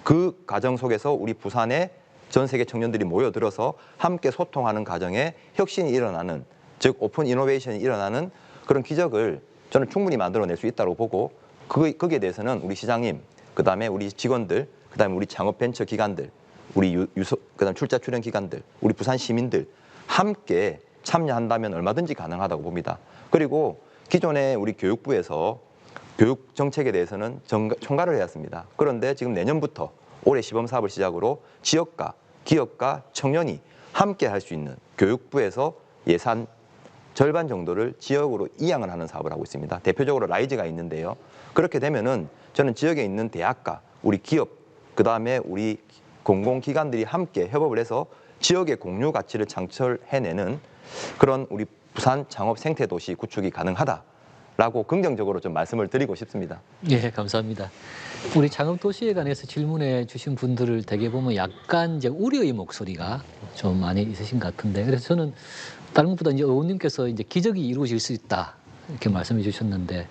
그 과정 속에서 우리 부산의 전 세계 청년들이 모여들어서 함께 소통하는 과정에 혁신이 일어나는, 즉 오픈 이노베이션이 일어나는 그런 기적을 저는 충분히 만들어낼 수 있다고 보고 거기에 대해서는 우리 시장님, 그 다음에 우리 직원들, 그 다음에 우리 창업 벤처 기관들, 우리 그다음 출자 출연 기관들, 우리 부산 시민들 함께 참여한다면 얼마든지 가능하다고 봅니다. 그리고 기존에 우리 교육부에서 교육 정책에 대해서는 총괄을 해왔습니다. 그런데 지금 내년부터 올해 시범 사업을 시작으로 지역과 기업과 청년이 함께 할 수 있는 교육부에서 예산 절반 정도를 지역으로 이양을 하는 사업을 하고 있습니다. 대표적으로 라이즈가 있는데요. 그렇게 되면은 저는 지역에 있는 대학과 우리 기업, 그 다음에 우리 공공기관들이 함께 협업을 해서 지역의 공유 가치를 창출해내는 그런 우리 부산 창업 생태도시 구축이 가능하다라고 긍정적으로 좀 말씀을 드리고 싶습니다.
예, 감사합니다. 우리 창업도시에 관해서 질문해 주신 분들을 대개 보면 약간 이제 우려의 목소리가 좀 많이 있으신 것 같은데, 그래서 저는 다른 것보다 이제 의원님께서 이제 기적이 이루어질 수 있다 이렇게 말씀해 주셨는데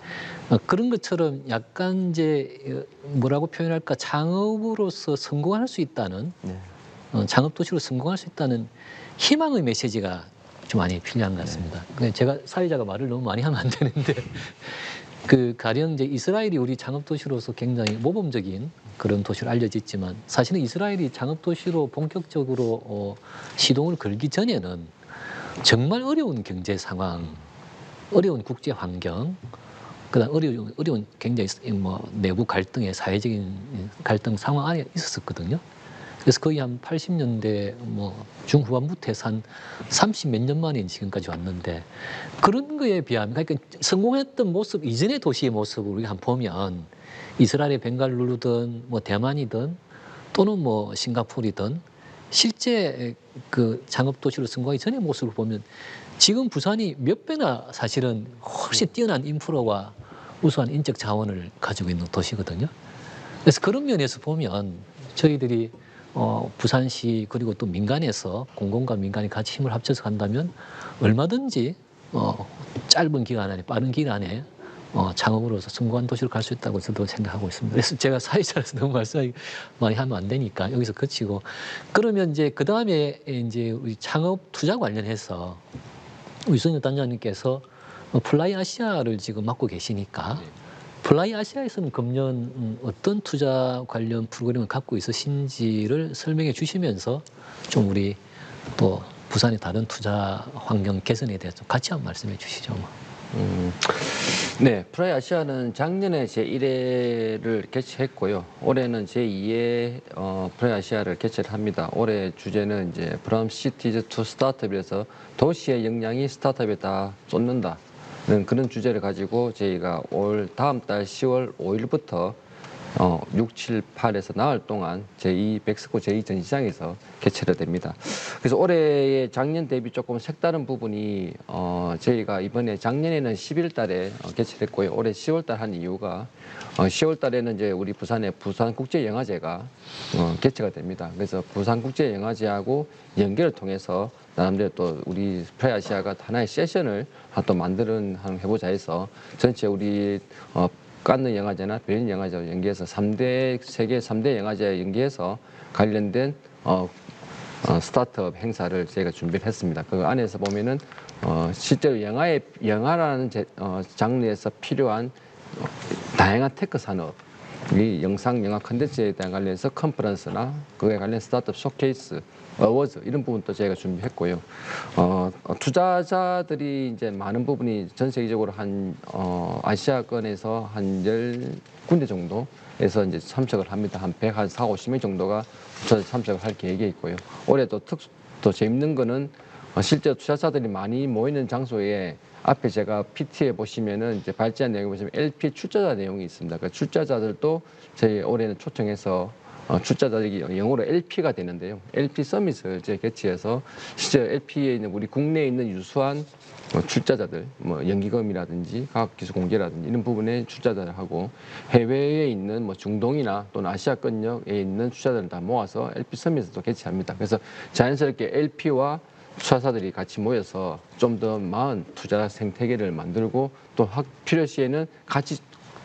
그런 것처럼 약간 이제 뭐라고 표현할까, 창업으로서 성공할 수 있다는 창업도시로 성공할 수 있다는 희망의 메시지가 좀 많이 필요한 것 같습니다. 제가 사회자가 말을 너무 많이 하면 안 되는데 그 가령 이제 이스라엘이 우리 창업도시로서 굉장히 모범적인 그런 도시로 알려져 있지만 사실은 이스라엘이 창업도시로 본격적으로 시동을 걸기 전에는 정말 어려운 경제 상황, 어려운 국제 환경, 그다음 어려운 굉장히 뭐 내부 갈등의 사회적인 갈등 상황 안에 있었거든요. 그래서 거의 한 80년대 뭐 중후반부터 해서 한 30몇 년 만에 지금까지 왔는데 그런 거에 비하면 그러니까 성공했던 모습 이전의 도시의 모습을 우리가 한번 보면 이스라엘의 벵갈루르든 뭐 대만이든 또는 뭐 싱가포르이든 실제 그 창업도시로 성공하기 전의 모습을 보면 지금 부산이 몇 배나 사실은 훨씬 뛰어난 인프라와 우수한 인적 자원을 가지고 있는 도시거든요. 그래서 그런 면에서 보면 저희들이 부산시 그리고 또 민간에서 공공과 민간이 같이 힘을 합쳐서 간다면 얼마든지 짧은 기간 안에 빠른 기간에 창업으로서 성공한 도시로 갈 수 있다고 저도 생각하고 있습니다. 그래서 제가 사회자로서 너무 말씀 많이 하면 안 되니까 여기서 그치고 그러면 이제 그 다음에 이제 우리 창업 투자 관련해서 유승엽 단장님께서 플라이 아시아를 지금 맡고 계시니까 플라이 아시아에서는 금년 어떤 투자 관련 프로그램을 갖고 있으신지를 설명해 주시면서 좀 우리 또 부산의 다른 투자 환경 개선에 대해서 같이 한번 말씀해 주시죠.
네, 플라이 아시아는 작년에 제1회를 개최했고요. 올해는 제2회 플라이 아시아를 개최를 합니다. 올해 주제는 이제 From Cities to Startup이라서 도시의 역량이 스타트업에 다 쏟는다. 그런 주제를 가지고 저희가 올 다음 달 10월 5일부터 6, 7, 8에서 나흘 동안 제2 백스코 제2 전시장에서 개최가 됩니다. 그래서 올해의 작년 대비 조금 색다른 부분이 저희가 이번에 작년에는 11월 달에 개최를 했고요. 올해 10월 달 한 이유가 10월 달에는 이제 우리 부산의 부산국제영화제가 개최가 됩니다. 그래서 부산국제영화제하고 연계를 통해서 나름대로 또 우리 플라이 아시아가 하나의 세션을 또 만드는 한번 해보자 해서 전체 우리 깐느 영화제나 베를린 영화제와 연계해서 세계 3대 영화제와 연계해서 관련된 스타트업 행사를 저희가 준비를 했습니다. 그 안에서 보면은 실제로 영화라는 장르에서 필요한 다양한 테크 산업, 이 영상 영화 컨텐츠에 대한 관련해서 컨퍼런스나 그에 관련 스타트업 쇼케이스, 어워즈 이런 부분도 저희가 준비했고요. 투자자들이 이제 많은 부분이 전 세계적으로 한 아시아권에서 한 10군데 정도에서 이제 참석을 합니다. 한 140-50명 정도가 참석을 할 계획이 있고요. 올해 또 재밌는 거는 실제 투자자들이 많이 모이는 장소에 앞에 제가 PT에 보시면은 이제 발제한 내용을 보시면 LP 출자자 내용이 있습니다. 그 출자자들도 저희 올해는 초청해서 출자자들이 영어로 LP가 되는데요. LP 서밋을 이제 개최해서 실제 LP에 있는 우리 국내에 있는 유수한 출자자들, 뭐 연기금이라든지 과학기술공제라든지 이런 부분의 출자자들하고 해외에 있는 뭐 중동이나 또는 아시아권역에 있는 출자자들을 다 모아서 LP 서밋을 또 개최합니다. 그래서 자연스럽게 LP와 투자자들이 같이 모여서 좀 더 나은 투자 생태계를 만들고 또 필요시에는 같이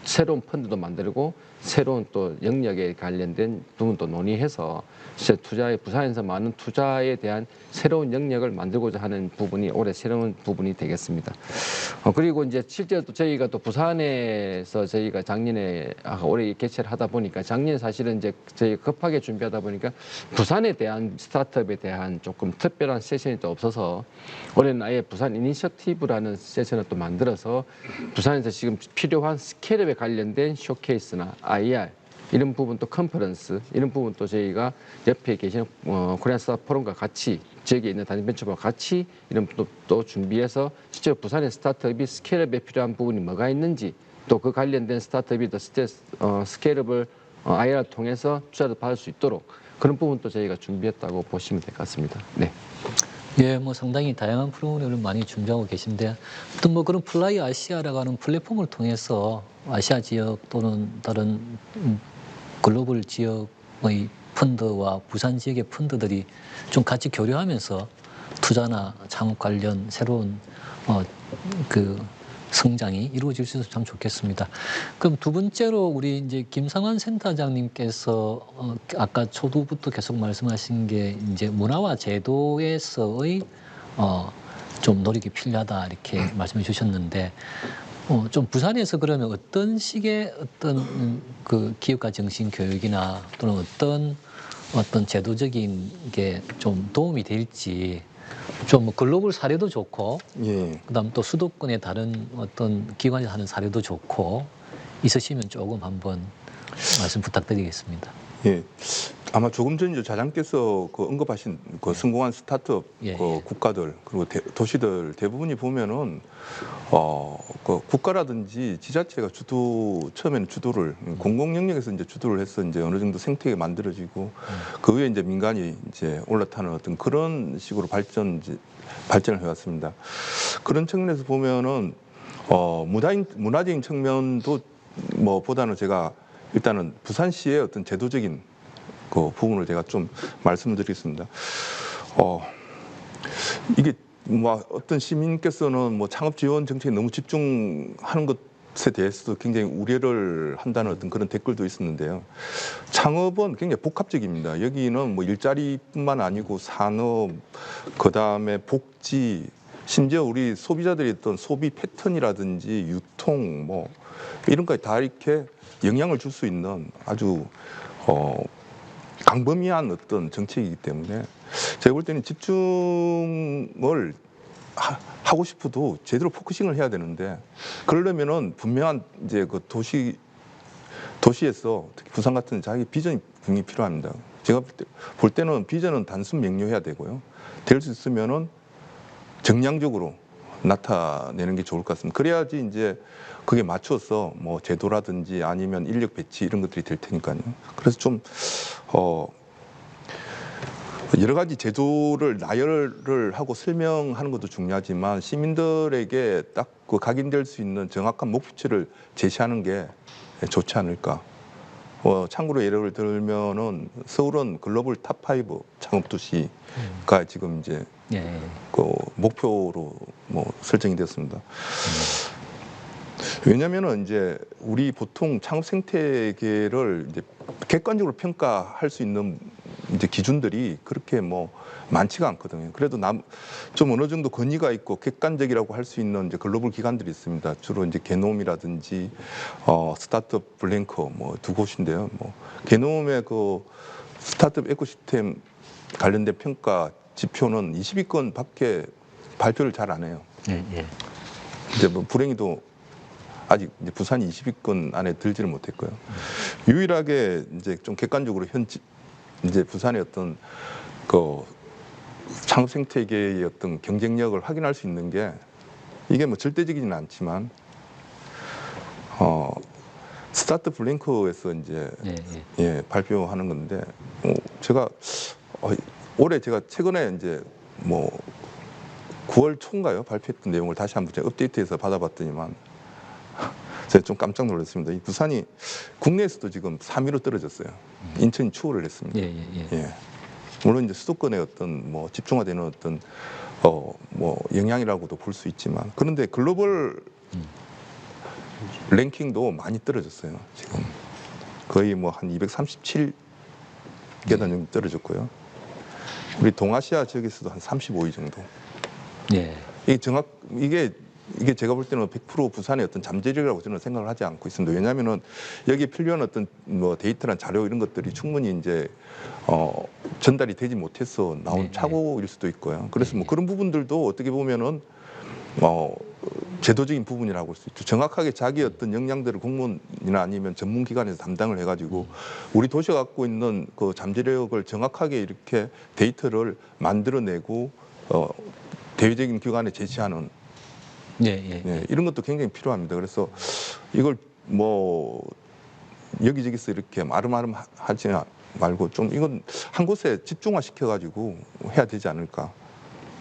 새로운 펀드도 만들고 새로운 또 영역에 관련된 부분도 논의해서 진짜 부산에서 많은 투자에 대한 새로운 영역을 만들고자 하는 부분이 올해 새로운 부분이 되겠습니다. 그리고 이제 실제로 또 저희가 또 부산에서 저희가 작년에 올해 개최를 하다 보니까 작년에 사실은 이제 저희 급하게 준비하다 보니까 부산에 대한 스타트업에 대한 조금 특별한 세션이 또 없어서 올해는 아예 부산 이니셔티브라는 세션을 또 만들어서 부산에서 지금 필요한 스케일업에 관련된 쇼케이스나 IR 이런 부분도 컨퍼런스 이런 부분도 저희가 옆에 계시는 코리안 스타트업 포럼과 같이 지역에 있는 단위벤처와 같이 이런 또 준비해서 실제로 부산의 스타트업이 스케일업에 필요한 부분이 뭐가 있는지 또 그 관련된 스타트업이 스케일업을 IR을 통해서 투자를 받을 수 있도록 그런 부분도 저희가 준비했다고 보시면 될 것 같습니다. 네.
예, 뭐 상당히 다양한 프로그램을 많이 준비하고 계신데, 어떤 뭐 그런 플라이 아시아라고 하는 플랫폼을 통해서 아시아 지역 또는 다른 글로벌 지역의 펀드와 부산 지역의 펀드들이 좀 같이 교류하면서 투자나 창업 관련 새로운 그 성장이 이루어질 수 있어서 참 좋겠습니다. 그럼 두 번째로 우리 이제 김상환 센터장님께서 아까 초두부터 계속 말씀하신 게 이제 문화와 제도에서의 좀 노력이 필요하다 이렇게 말씀해 주셨는데 좀 부산에서 그러면 어떤 식의 어떤 그 기업가 정신 교육이나 또는 어떤 제도적인 게 좀 도움이 될지 좀 글로벌 사례도 좋고,
예.
그다음 또 수도권의 다른 어떤 기관에서 하는 사례도 좋고 있으시면 조금 한번 말씀 부탁드리겠습니다.
예. 아마 조금 전 자장께서 그 언급하신 그 성공한 스타트업
예,
그
예.
국가들 그리고 도시들 대부분이 보면은 그 국가라든지 지자체가 처음에는 주도를 공공 영역에서 이제 주도를 해서 이제 어느 정도 생태계 만들어지고 그 위에 이제 민간이 이제 올라타는 어떤 그런 식으로 발전을 해왔습니다. 그런 측면에서 보면은 문화적인 측면도 뭐 보다는 제가 일단은 부산시의 어떤 제도적인 그 부분을 제가 좀 말씀을 드리겠습니다. 이게 뭐 어떤 시민께서는 뭐 창업 지원 정책에 너무 집중하는 것에 대해서도 굉장히 우려를 한다는 어떤 그런 댓글도 있었는데요. 창업은 굉장히 복합적입니다. 여기는 뭐 일자리뿐만 아니고 산업, 그 다음에 복지, 심지어 우리 소비자들이 어떤 소비 패턴이라든지 유통 뭐 이런 것까지 다 이렇게 영향을 줄 수 있는 아주 광범위한 어떤 정책이기 때문에 제가 볼 때는 집중을 하고 싶어도 제대로 포커싱을 해야 되는데 그러려면은 분명한 이제 그 도시에서 특히 부산 같은 자기 비전이 분명히 필요합니다. 제가 볼 때는 비전은 단순 명료해야 되고요. 될 수 있으면은 정량적으로 나타내는 게 좋을 것 같습니다. 그래야지 이제 그게 맞춰서 뭐 제도라든지 아니면 인력 배치 이런 것들이 될 테니까요. 그래서 좀 여러 가지 제도를 나열을 하고 설명하는 것도 중요하지만 시민들에게 딱 그 각인될 수 있는 정확한 목표치를 제시하는 게 좋지 않을까. 참고로 예를 들면은 서울은 글로벌 탑5 창업 도시가 지금 이제
예.
그 목표로 뭐 설정이 됐습니다. 왜냐면은 이제 우리 보통 창업 생태계를 이제 객관적으로 평가할 수 있는 이제 기준들이 그렇게 뭐 많지가 않거든요. 그래도 좀 어느 정도 권위가 있고 객관적이라고 할 수 있는 이제 글로벌 기관들이 있습니다. 주로 이제 게놈이라든지 스타트업 블랭커 뭐 두 곳인데요. 뭐 게놈의 그 스타트업 에코시스템 관련된 평가 지표는 20위권밖에 발표를 잘 안 해요.
예. 예.
이제 뭐 불행히도 아직 이제 부산이 20위권 안에 들지를 못했고요. 유일하게 이제 좀 객관적으로 이제 부산의 어떤 그 창업 생태계의 어떤 경쟁력을 확인할 수 있는 게 이게 뭐 절대적이지는 않지만 스타트 블랭크에서 이제 예, 발표하는 건데 제가 올해 제가 최근에 이제 뭐 9월 초인가요 발표했던 내용을 다시 한번 제가 업데이트해서 받아봤더니만 제가 좀 깜짝 놀랐습니다. 이 부산이 국내에서도 지금 3위로 떨어졌어요. 인천이 추월을 했습니다. 예. 물론 이제 수도권의 어떤 뭐 집중화되는 어떤 뭐 영향이라고도 볼 수 있지만 그런데 글로벌 랭킹도 많이 떨어졌어요. 지금 거의 뭐 한 237계단 정도 떨어졌고요. 우리 동아시아 지역에서도 한 35위 정도.
예.
이게 제가 볼 때는 100% 부산의 어떤 잠재력이라고 저는 생각을 하지 않고 있습니다. 왜냐하면은 여기에 필요한 어떤 뭐 데이터나 자료 이런 것들이 충분히 이제 전달이 되지 못해서 나온 착오일 수도 있고요. 그래서 뭐 그런 부분들도 어떻게 보면은 제도적인 부분이라고 할 수 있죠. 정확하게 자기 어떤 역량들을 공무원이나 아니면 전문기관에서 담당을 해가지고 우리 도시가 갖고 있는 그 잠재력을 정확하게 이렇게 데이터를 만들어내고 대외적인 기관에 제시하는 이런 것도 굉장히 필요합니다. 그래서 이걸 뭐 여기저기서 이렇게 마름마름 하지 말고 좀 이건 한 곳에 집중화 시켜가지고 해야 되지 않을까.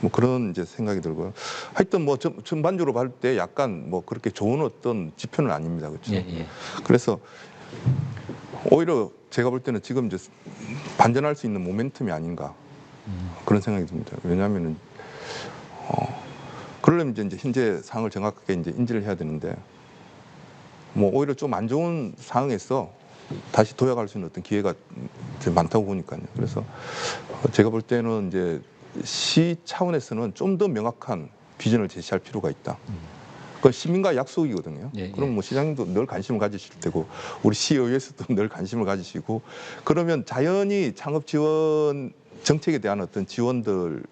뭐 그런 이제 생각이 들고요. 하여튼 뭐 전반적으로 볼 때 약간 뭐 그렇게 좋은 어떤 지표는 아닙니다. 그렇죠? 그래서 오히려 제가 볼 때는 지금 이제 반전할 수 있는 모멘텀이 아닌가 그런 생각이 듭니다. 왜냐하면은 그러려면 이제 현재 상황을 정확하게 이제 인지를 해야 되는데 뭐 오히려 좀 안 좋은 상황에서 다시 도약할 수 있는 어떤 기회가 많다고 보니까요. 그래서 제가 볼 때는 이제 시 차원에서는 좀 더 명확한 비전을 제시할 필요가 있다. 그건 시민과의 약속이거든요. 그럼 뭐 시장님도 늘 관심을 가지실 테고 우리 시의회에서도 늘 관심을 가지시고 그러면 자연히 창업 지원 정책에 대한 어떤 지원들에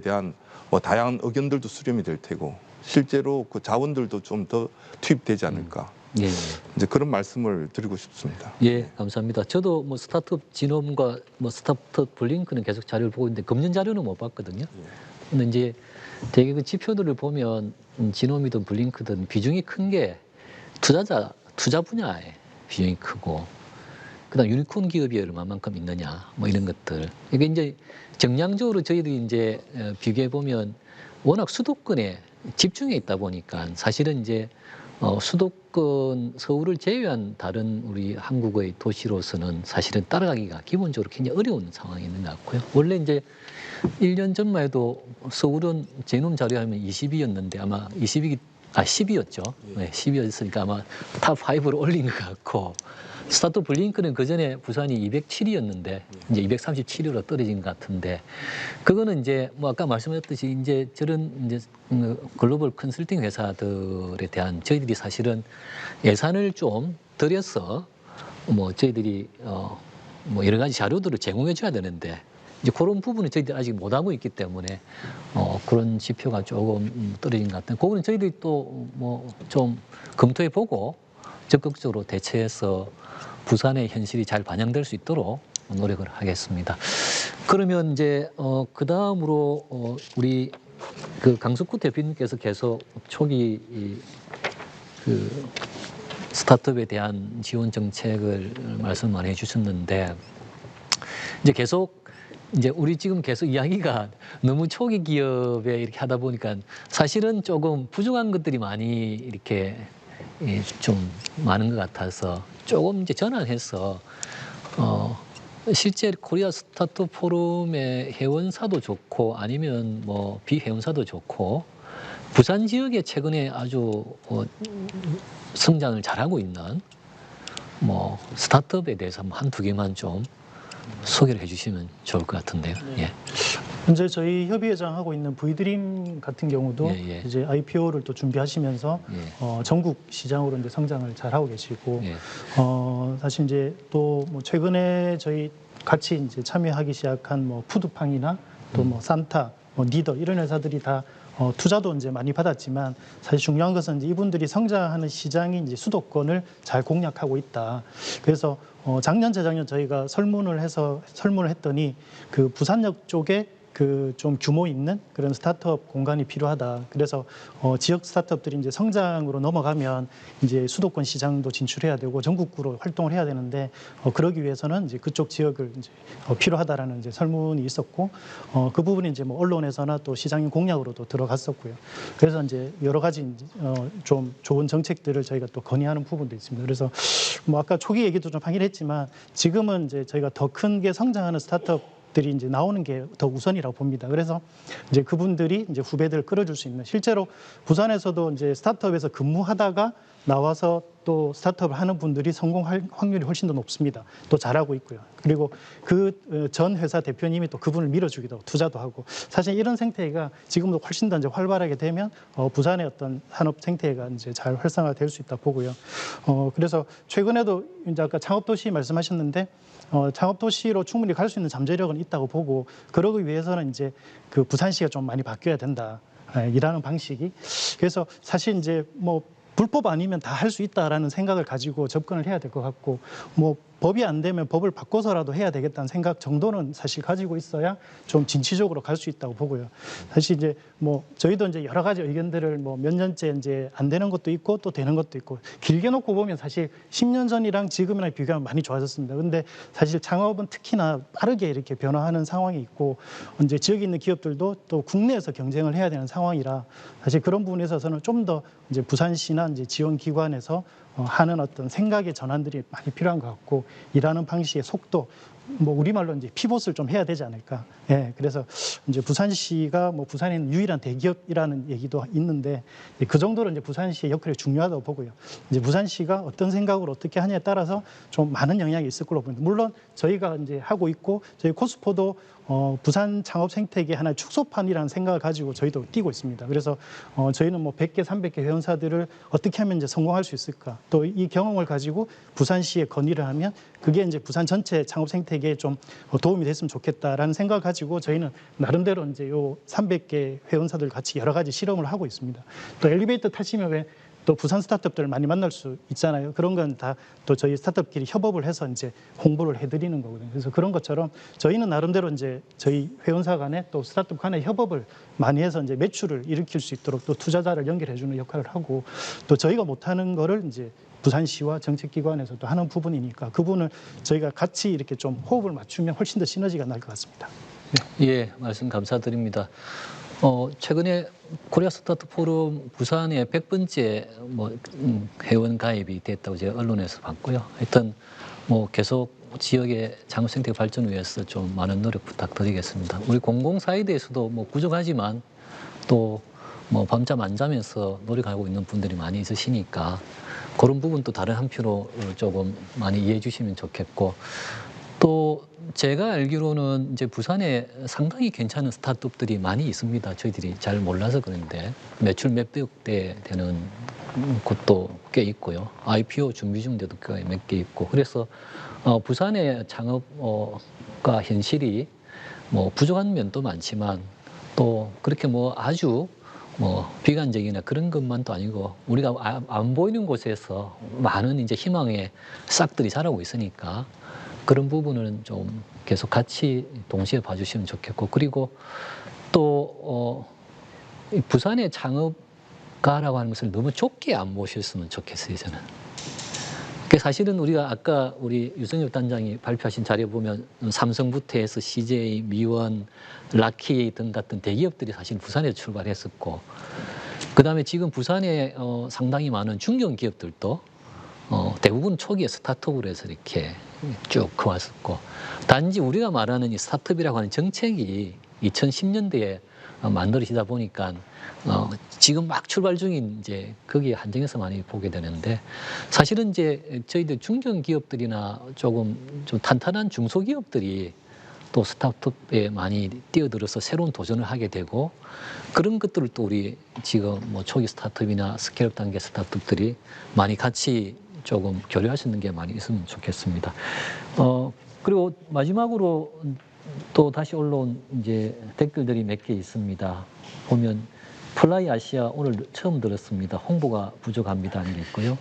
대한 뭐 다양한 의견들도 수렴이 될 테고 실제로 그 자원들도 좀 더 투입되지 않을까. 이제 그런 말씀을 드리고 싶습니다.
예, 감사합니다. 저도 뭐 스타트업 진홈과 뭐 스타트업 블링크는 계속 자료를 보고 있는데 금년 자료는 못 봤거든요. 근데 이제 되게 그 지표들을 보면 진홈이든 블링크든 비중이 큰 게 투자 분야에 비중이 크고 그다음 유니콘 기업이 얼마만큼 있느냐 뭐 이런 것들. 이게 이제 정량적으로 저희들이 이제 비교해 보면 워낙 수도권에 집중해 있다 보니까 사실은 이제 수도권 서울을 제외한 다른 우리 한국의 도시로서는 사실은 따라가기가 기본적으로 굉장히 어려운 상황이 있는 것 같고요. 원래 이제 1년 전만 해도 서울은 제놈 자료하면 20위였는데 아마 10위였죠. 네, 10위였으니까 아마 탑 5로 올린 것 같고 스타트 블링크는 그 전에 부산이 207위였는데 이제 237위로 떨어진 것 같은데 그거는 이제 뭐 아까 말씀하셨듯이 이제 저런 이제 글로벌 컨설팅 회사들에 대한 저희들이 사실은 예산을 좀 들여서 뭐 저희들이 뭐 여러 가지 자료들을 제공해 줘야 되는데 이제 그런 부분은 저희들이 아직 못 하고 있기 때문에 그런 지표가 조금 떨어진 것 같아요. 그거는 저희들이 또 뭐 좀 검토해 보고 적극적으로 대처해서 부산의 현실이 잘 반영될 수 있도록 노력을 하겠습니다. 그러면 이제 그 다음으로 우리 그 강석구 대표님께서 계속 초기 그 스타트업에 대한 지원 정책을 말씀 많이 해주셨는데 이제 계속 이제 우리 지금 계속 이야기가 너무 초기 기업에 이렇게 하다 보니까 사실은 조금 부족한 것들이 많이 이렇게 좀 많은 것 같아서 조금 이제 전환해서 실제 코리아 스타트업 포럼의 회원사도 좋고 아니면 뭐 비회원사도 좋고 부산 지역에 최근에 아주 성장을 잘하고 있는 뭐 스타트업에 대해서 한두 개만 좀 소개를 해주시면 좋을 것 같은데요.
네.
예.
현재 저희 협의회장하고 있는 V드림 같은 경우도
예.
이제 IPO를 또 준비하시면서 전국 시장으로 이제 성장을 잘 하고 계시고
예.
사실 이제 또 뭐 최근에 저희 같이 이제 참여하기 시작한 뭐 푸드팡이나 또 뭐 산타, 뭐 니더 이런 회사들이 다 투자도 이제 많이 받았지만 사실 중요한 것은 이제 이분들이 성장하는 시장이 이제 수도권을 잘 공략하고 있다. 그래서 작년 재작년 저희가 설문을 했더니 그 부산역 쪽에 그 좀 규모 있는 그런 스타트업 공간이 필요하다. 그래서 지역 스타트업들이 이제 성장으로 넘어가면 이제 수도권 시장도 진출해야 되고 전국구로 활동을 해야 되는데 그러기 위해서는 이제 그쪽 지역을 이제 필요하다라는 이제 설문이 있었고 그 부분이 이제 뭐 언론에서나 또 시장인 공약으로도 들어갔었고요. 그래서 이제 여러 가지 좀 좋은 정책들을 저희가 또 건의하는 부분도 있습니다. 그래서 뭐 아까 초기 얘기도 좀 하긴 했지만 지금은 이제 저희가 더 큰 게 성장하는 스타트업 들이 이제 나오는 게 더 우선이라고 봅니다. 그래서 이제 그분들이 이제 후배들을 끌어줄 수 있는 실제로 부산에서도 이제 스타트업에서 근무하다가 나와서 또 스타트업을 하는 분들이 성공할 확률이 훨씬 더 높습니다. 또 잘하고 있고요. 그리고 그 전 회사 대표님이 또 그분을 밀어주기도 하고 투자도 하고 사실 이런 생태계가 지금도 훨씬 더 이제 활발하게 되면 부산의 어떤 산업 생태계가 이제 잘 활성화될 수 있다 보고요. 그래서 최근에도 이제 아까 창업도시 말씀하셨는데 창업도시로 충분히 갈 수 있는 잠재력은 있다고 보고 그러기 위해서는 이제 그 부산시가 좀 많이 바뀌어야 된다. 일하는 방식이. 그래서 사실 이제 뭐 불법 아니면 다 할 수 있다라는 생각을 가지고 접근을 해야 될 것 같고 뭐 법이 안 되면 법을 바꿔서라도 해야 되겠다는 생각 정도는 사실 가지고 있어야 좀 진취적으로 갈 수 있다고 보고요. 사실 이제 뭐 저희도 이제 여러 가지 의견들을 뭐 몇 년째 이제 안 되는 것도 있고 또 되는 것도 있고 길게 놓고 보면 사실 10년 전이랑 지금이랑 비교하면 많이 좋아졌습니다. 근데 사실 창업은 특히나 빠르게 이렇게 변화하는 상황이 있고 이제 지역에 있는 기업들도 또 국내에서 경쟁을 해야 되는 상황이라 사실 그런 부분에 있어서는 좀 더 이제 부산시나 이제 지원 기관에서 하는 어떤 생각의 전환들이 많이 필요한 것 같고 일하는 방식의 속도 뭐 우리말로 이제 피봇을 좀 해야 되지 않을까. 예, 그래서 이제 부산시가 뭐 부산에 있는 유일한 대기업이라는 얘기도 있는데 그 정도로 이제 부산시의 역할이 중요하다고 보고요. 이제 부산시가 어떤 생각으로 어떻게 하냐에 따라서 좀 많은 영향이 있을 걸로 봅니다. 물론 저희가 이제 하고 있고 저희 코스포도 부산 창업 생태계 하나의 축소판이라는 생각을 가지고 저희도 뛰고 있습니다. 그래서 저희는 뭐 100개, 300개 회원사들을 어떻게 하면 이제 성공할 수 있을까? 또 이 경험을 가지고 부산시에 건의를 하면 그게 이제 부산 전체 창업 생태계에 좀 도움이 됐으면 좋겠다라는 생각을 가지고 저희는 나름대로 이제 요 300개 회원사들 같이 여러 가지 실험을 하고 있습니다. 또 엘리베이터 타시면 왜 또 부산 스타트업들을 많이 만날 수 있잖아요. 그런 건 다 또 저희 스타트업끼리 협업을 해서 이제 홍보를 해드리는 거거든요. 그래서 그런 것처럼 저희는 나름대로 이제 저희 회원사 간에 또 스타트업 간에 협업을 많이 해서 이제 매출을 일으킬 수 있도록 또 투자자를 연결해주는 역할을 하고 또 저희가 못하는 거를 이제 부산시와 정책기관에서도 하는 부분이니까 그 부분을 저희가 같이 이렇게 좀 호흡을 맞추면 훨씬 더 시너지가 날 것 같습니다.
예, 말씀 감사드립니다. 최근에 코리아 스타트 포럼 부산에 100번째 회원 가입이 됐다고 제가 언론에서 봤고요. 하여튼 계속 지역의 창업 생태 발전을 위해서 좀 많은 노력 부탁드리겠습니다. 우리 공공사이드에서도 부족하지만 또 밤잠 안 자면서 노력하고 있는 분들이 많이 있으시니까 그런 부분도 다른 한표로 조금 많이 이해해 주시면 좋겠고, 또 제가 알기로는 이제 부산에 상당히 괜찮은 스타트업들이 많이 있습니다. 저희들이 잘 몰라서 그런데 매출 몇백 대 되는 곳도 꽤 있고요. IPO 준비 중인데도 몇 개 있고, 그래서 부산의 창업가 현실이 부족한 면도 많지만 또 그렇게 아주 비관적이나 그런 것만도 아니고 우리가 안 보이는 곳에서 많은 이제 희망의 싹들이 자라고 있으니까 그런 부분은 좀 계속 같이 동시에 봐주시면 좋겠고, 그리고 또 이 부산의 창업가라고 하는 것을 너무 좁게 안 보셨으면 좋겠어요, 저는. 사실은 우리가 아까 우리 유승엽 단장이 발표하신 자료에 보면 삼성부터 해서 CJ, 미원, 라키 등 같은 대기업들이 사실 부산에서 출발했었고, 그다음에 지금 부산에 상당히 많은 중견기업들도 대부분 초기에 스타트업으로 해서 이렇게 쭉 커왔었고, 단지 우리가 말하는 이 스타트업이라고 하는 정책이 2010년대에 만들어지다 보니까 지금 막 출발 중인 이제 거기에 한정해서 많이 보게 되는데, 사실은 이제 저희들 중견기업들이나 조금 좀 탄탄한 중소기업들이 또 스타트업에 많이 뛰어들어서 새로운 도전을 하게 되고, 그런 것들을 또 우리 지금 초기 스타트업이나 스케일업 단계 스타트업들이 많이 같이 조금 교류할 수 있는 게 많이 있으면 좋겠습니다. 그리고 마지막으로 또 다시 올라온 이제 댓글들이 몇 개 있습니다. 보면 플라이 아시아 오늘 처음 들었습니다. 홍보가 부족합니다 하는 게 있고요.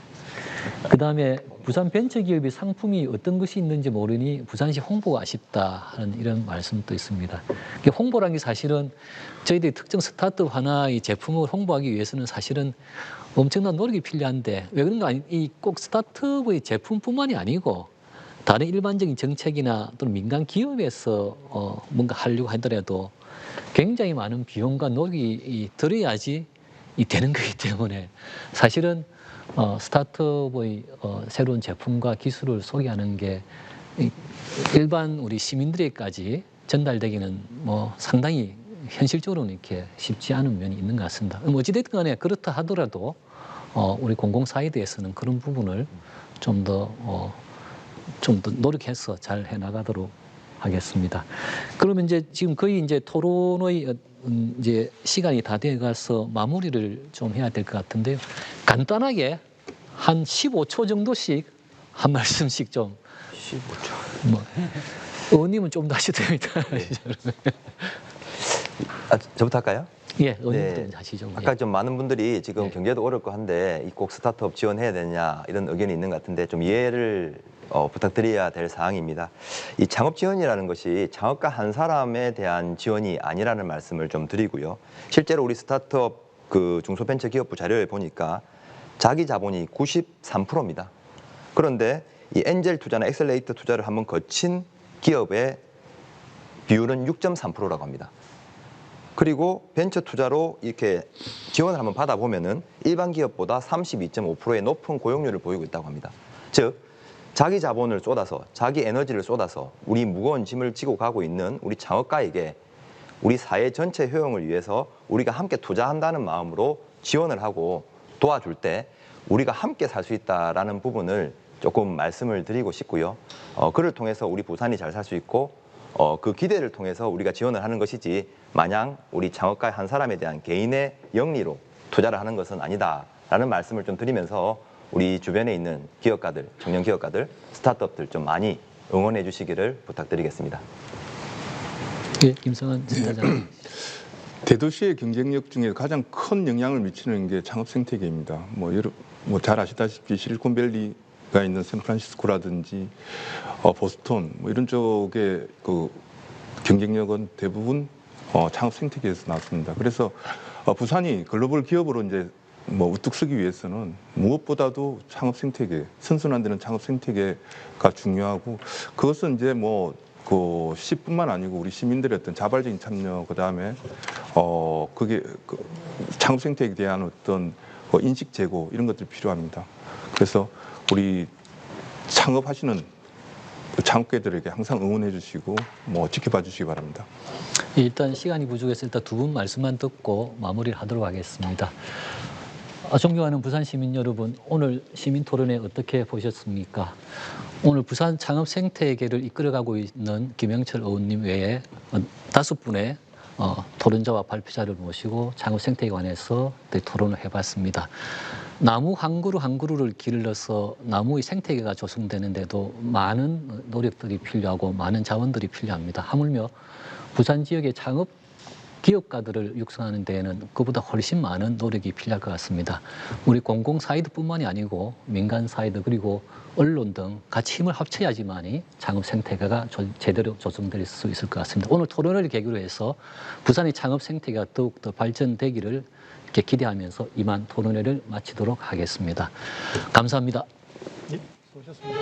그 다음에 부산 벤처기업이 상품이 어떤 것이 있는지 모르니 부산시 홍보가 아쉽다 하는 이런 말씀도 있습니다. 홍보라는 게 사실은 저희들이 특정 스타트업 하나의 제품을 홍보하기 위해서는 사실은 엄청난 노력이 필요한데, 왜 그런가 아니, 꼭 스타트업의 제품뿐만이 아니고 다른 일반적인 정책이나 또는 민간 기업에서 뭔가 하려고 하더라도 굉장히 많은 비용과 노력이 들어야지 되는 거기 때문에 사실은 스타트업의 새로운 제품과 기술을 소개하는 게 일반 우리 시민들에게까지 전달되기는 상당히 현실적으로는 이렇게 쉽지 않은 면이 있는 것 같습니다. 어찌됐든 간에 그렇다 하더라도 우리 공공사이드에서는 그런 부분을 좀 더 노력해서 잘 해나가도록 하겠습니다. 그러면 이제 지금 거의 이제 토론의 이제 시간이 다 돼가서 마무리를 좀 해야 될 것 같은데요. 간단하게 한 15초 정도씩 한 말씀씩 좀. 15초. 의원님은 좀 더 하셔도 됩니다.
저부터 할까요?
예, 의원님부터 하시죠.
아까 좀 많은 분들이 지금
예.
경제도 어렵고 한데 꼭 스타트업 지원해야 되냐 이런 의견이 있는 것 같은데 좀 이해를 부탁드려야 될 사항입니다. 이 창업 지원이라는 것이 창업가 한 사람에 대한 지원이 아니라는 말씀을 좀 드리고요. 실제로 우리 스타트업 그 중소벤처기업부 자료에 보니까 자기 자본이 93%입니다. 그런데 이 엔젤 투자나 엑셀레이터 투자를 한번 거친 기업의 비율은 6.3%라고 합니다. 그리고 벤처 투자로 이렇게 지원을 한번 받아보면은 일반 기업보다 32.5%의 높은 고용률을 보이고 있다고 합니다. 즉, 자기 자본을 쏟아서, 자기 에너지를 쏟아서 우리 무거운 짐을 지고 가고 있는 우리 창업가에게 우리 사회 전체 효용을 위해서 우리가 함께 투자한다는 마음으로 지원을 하고 도와줄 때 우리가 함께 살 수 있다라는 부분을 조금 말씀을 드리고 싶고요. 그를 통해서 우리 부산이 잘 살 수 있고 그 기대를 통해서 우리가 지원을 하는 것이지 마냥 우리 창업가 한 사람에 대한 개인의 영리로 투자를 하는 것은 아니다라는 말씀을 좀 드리면서 우리 주변에 있는 기업가들, 청년 기업가들, 스타트업들 좀 많이 응원해 주시기를 부탁드리겠습니다.
예, 김성환 센터장.
대도시의 경쟁력 중에 가장 큰 영향을 미치는 게 창업 생태계입니다. 잘 아시다시피 실리콘밸리가 있는 샌프란시스코라든지 보스턴 이런 쪽의 그 경쟁력은 대부분 창업 생태계에서 나왔습니다. 그래서 부산이 글로벌 기업으로 이제 우뚝 서기 위해서는 무엇보다도 창업 생태계, 선순환되는 창업 생태계가 중요하고, 그것은 이제 그 시뿐만 아니고 우리 시민들의 어떤 자발적인 참여, 그다음에 그게 창업 생태계에 대한 어떤 인식 제고 이런 것들이 필요합니다. 그래서 우리 창업하시는 창업계들에게 항상 응원해 주시고 지켜봐 주시기 바랍니다.
일단 시간이 부족해서 일단 두 분 말씀만 듣고 마무리를 하도록 하겠습니다. 존경하는 부산 시민 여러분, 오늘 시민 토론회 어떻게 보셨습니까? 오늘 부산 창업 생태계를 이끌어가고 있는 김영철 의원님 외에 5분의 토론자와 발표자를 모시고 창업 생태계에 관해서 토론을 해봤습니다. 나무 한 그루 한 그루를 길러서 나무의 생태계가 조성되는데도 많은 노력들이 필요하고 많은 자원들이 필요합니다. 하물며 부산 지역의 창업 기업가들을 육성하는 데에는 그보다 훨씬 많은 노력이 필요할 것 같습니다. 우리 공공 사이드뿐만이 아니고 민간 사이드 그리고 언론 등 같이 힘을 합쳐야지만이 창업 생태계가 제대로 조성될 수 있을 것 같습니다. 오늘 토론을 계기로 해서 부산의 창업 생태계가 더욱더 발전되기를 이렇게 기대하면서 이만 토론회를 마치도록 하겠습니다. 감사합니다.
수고하셨습니다.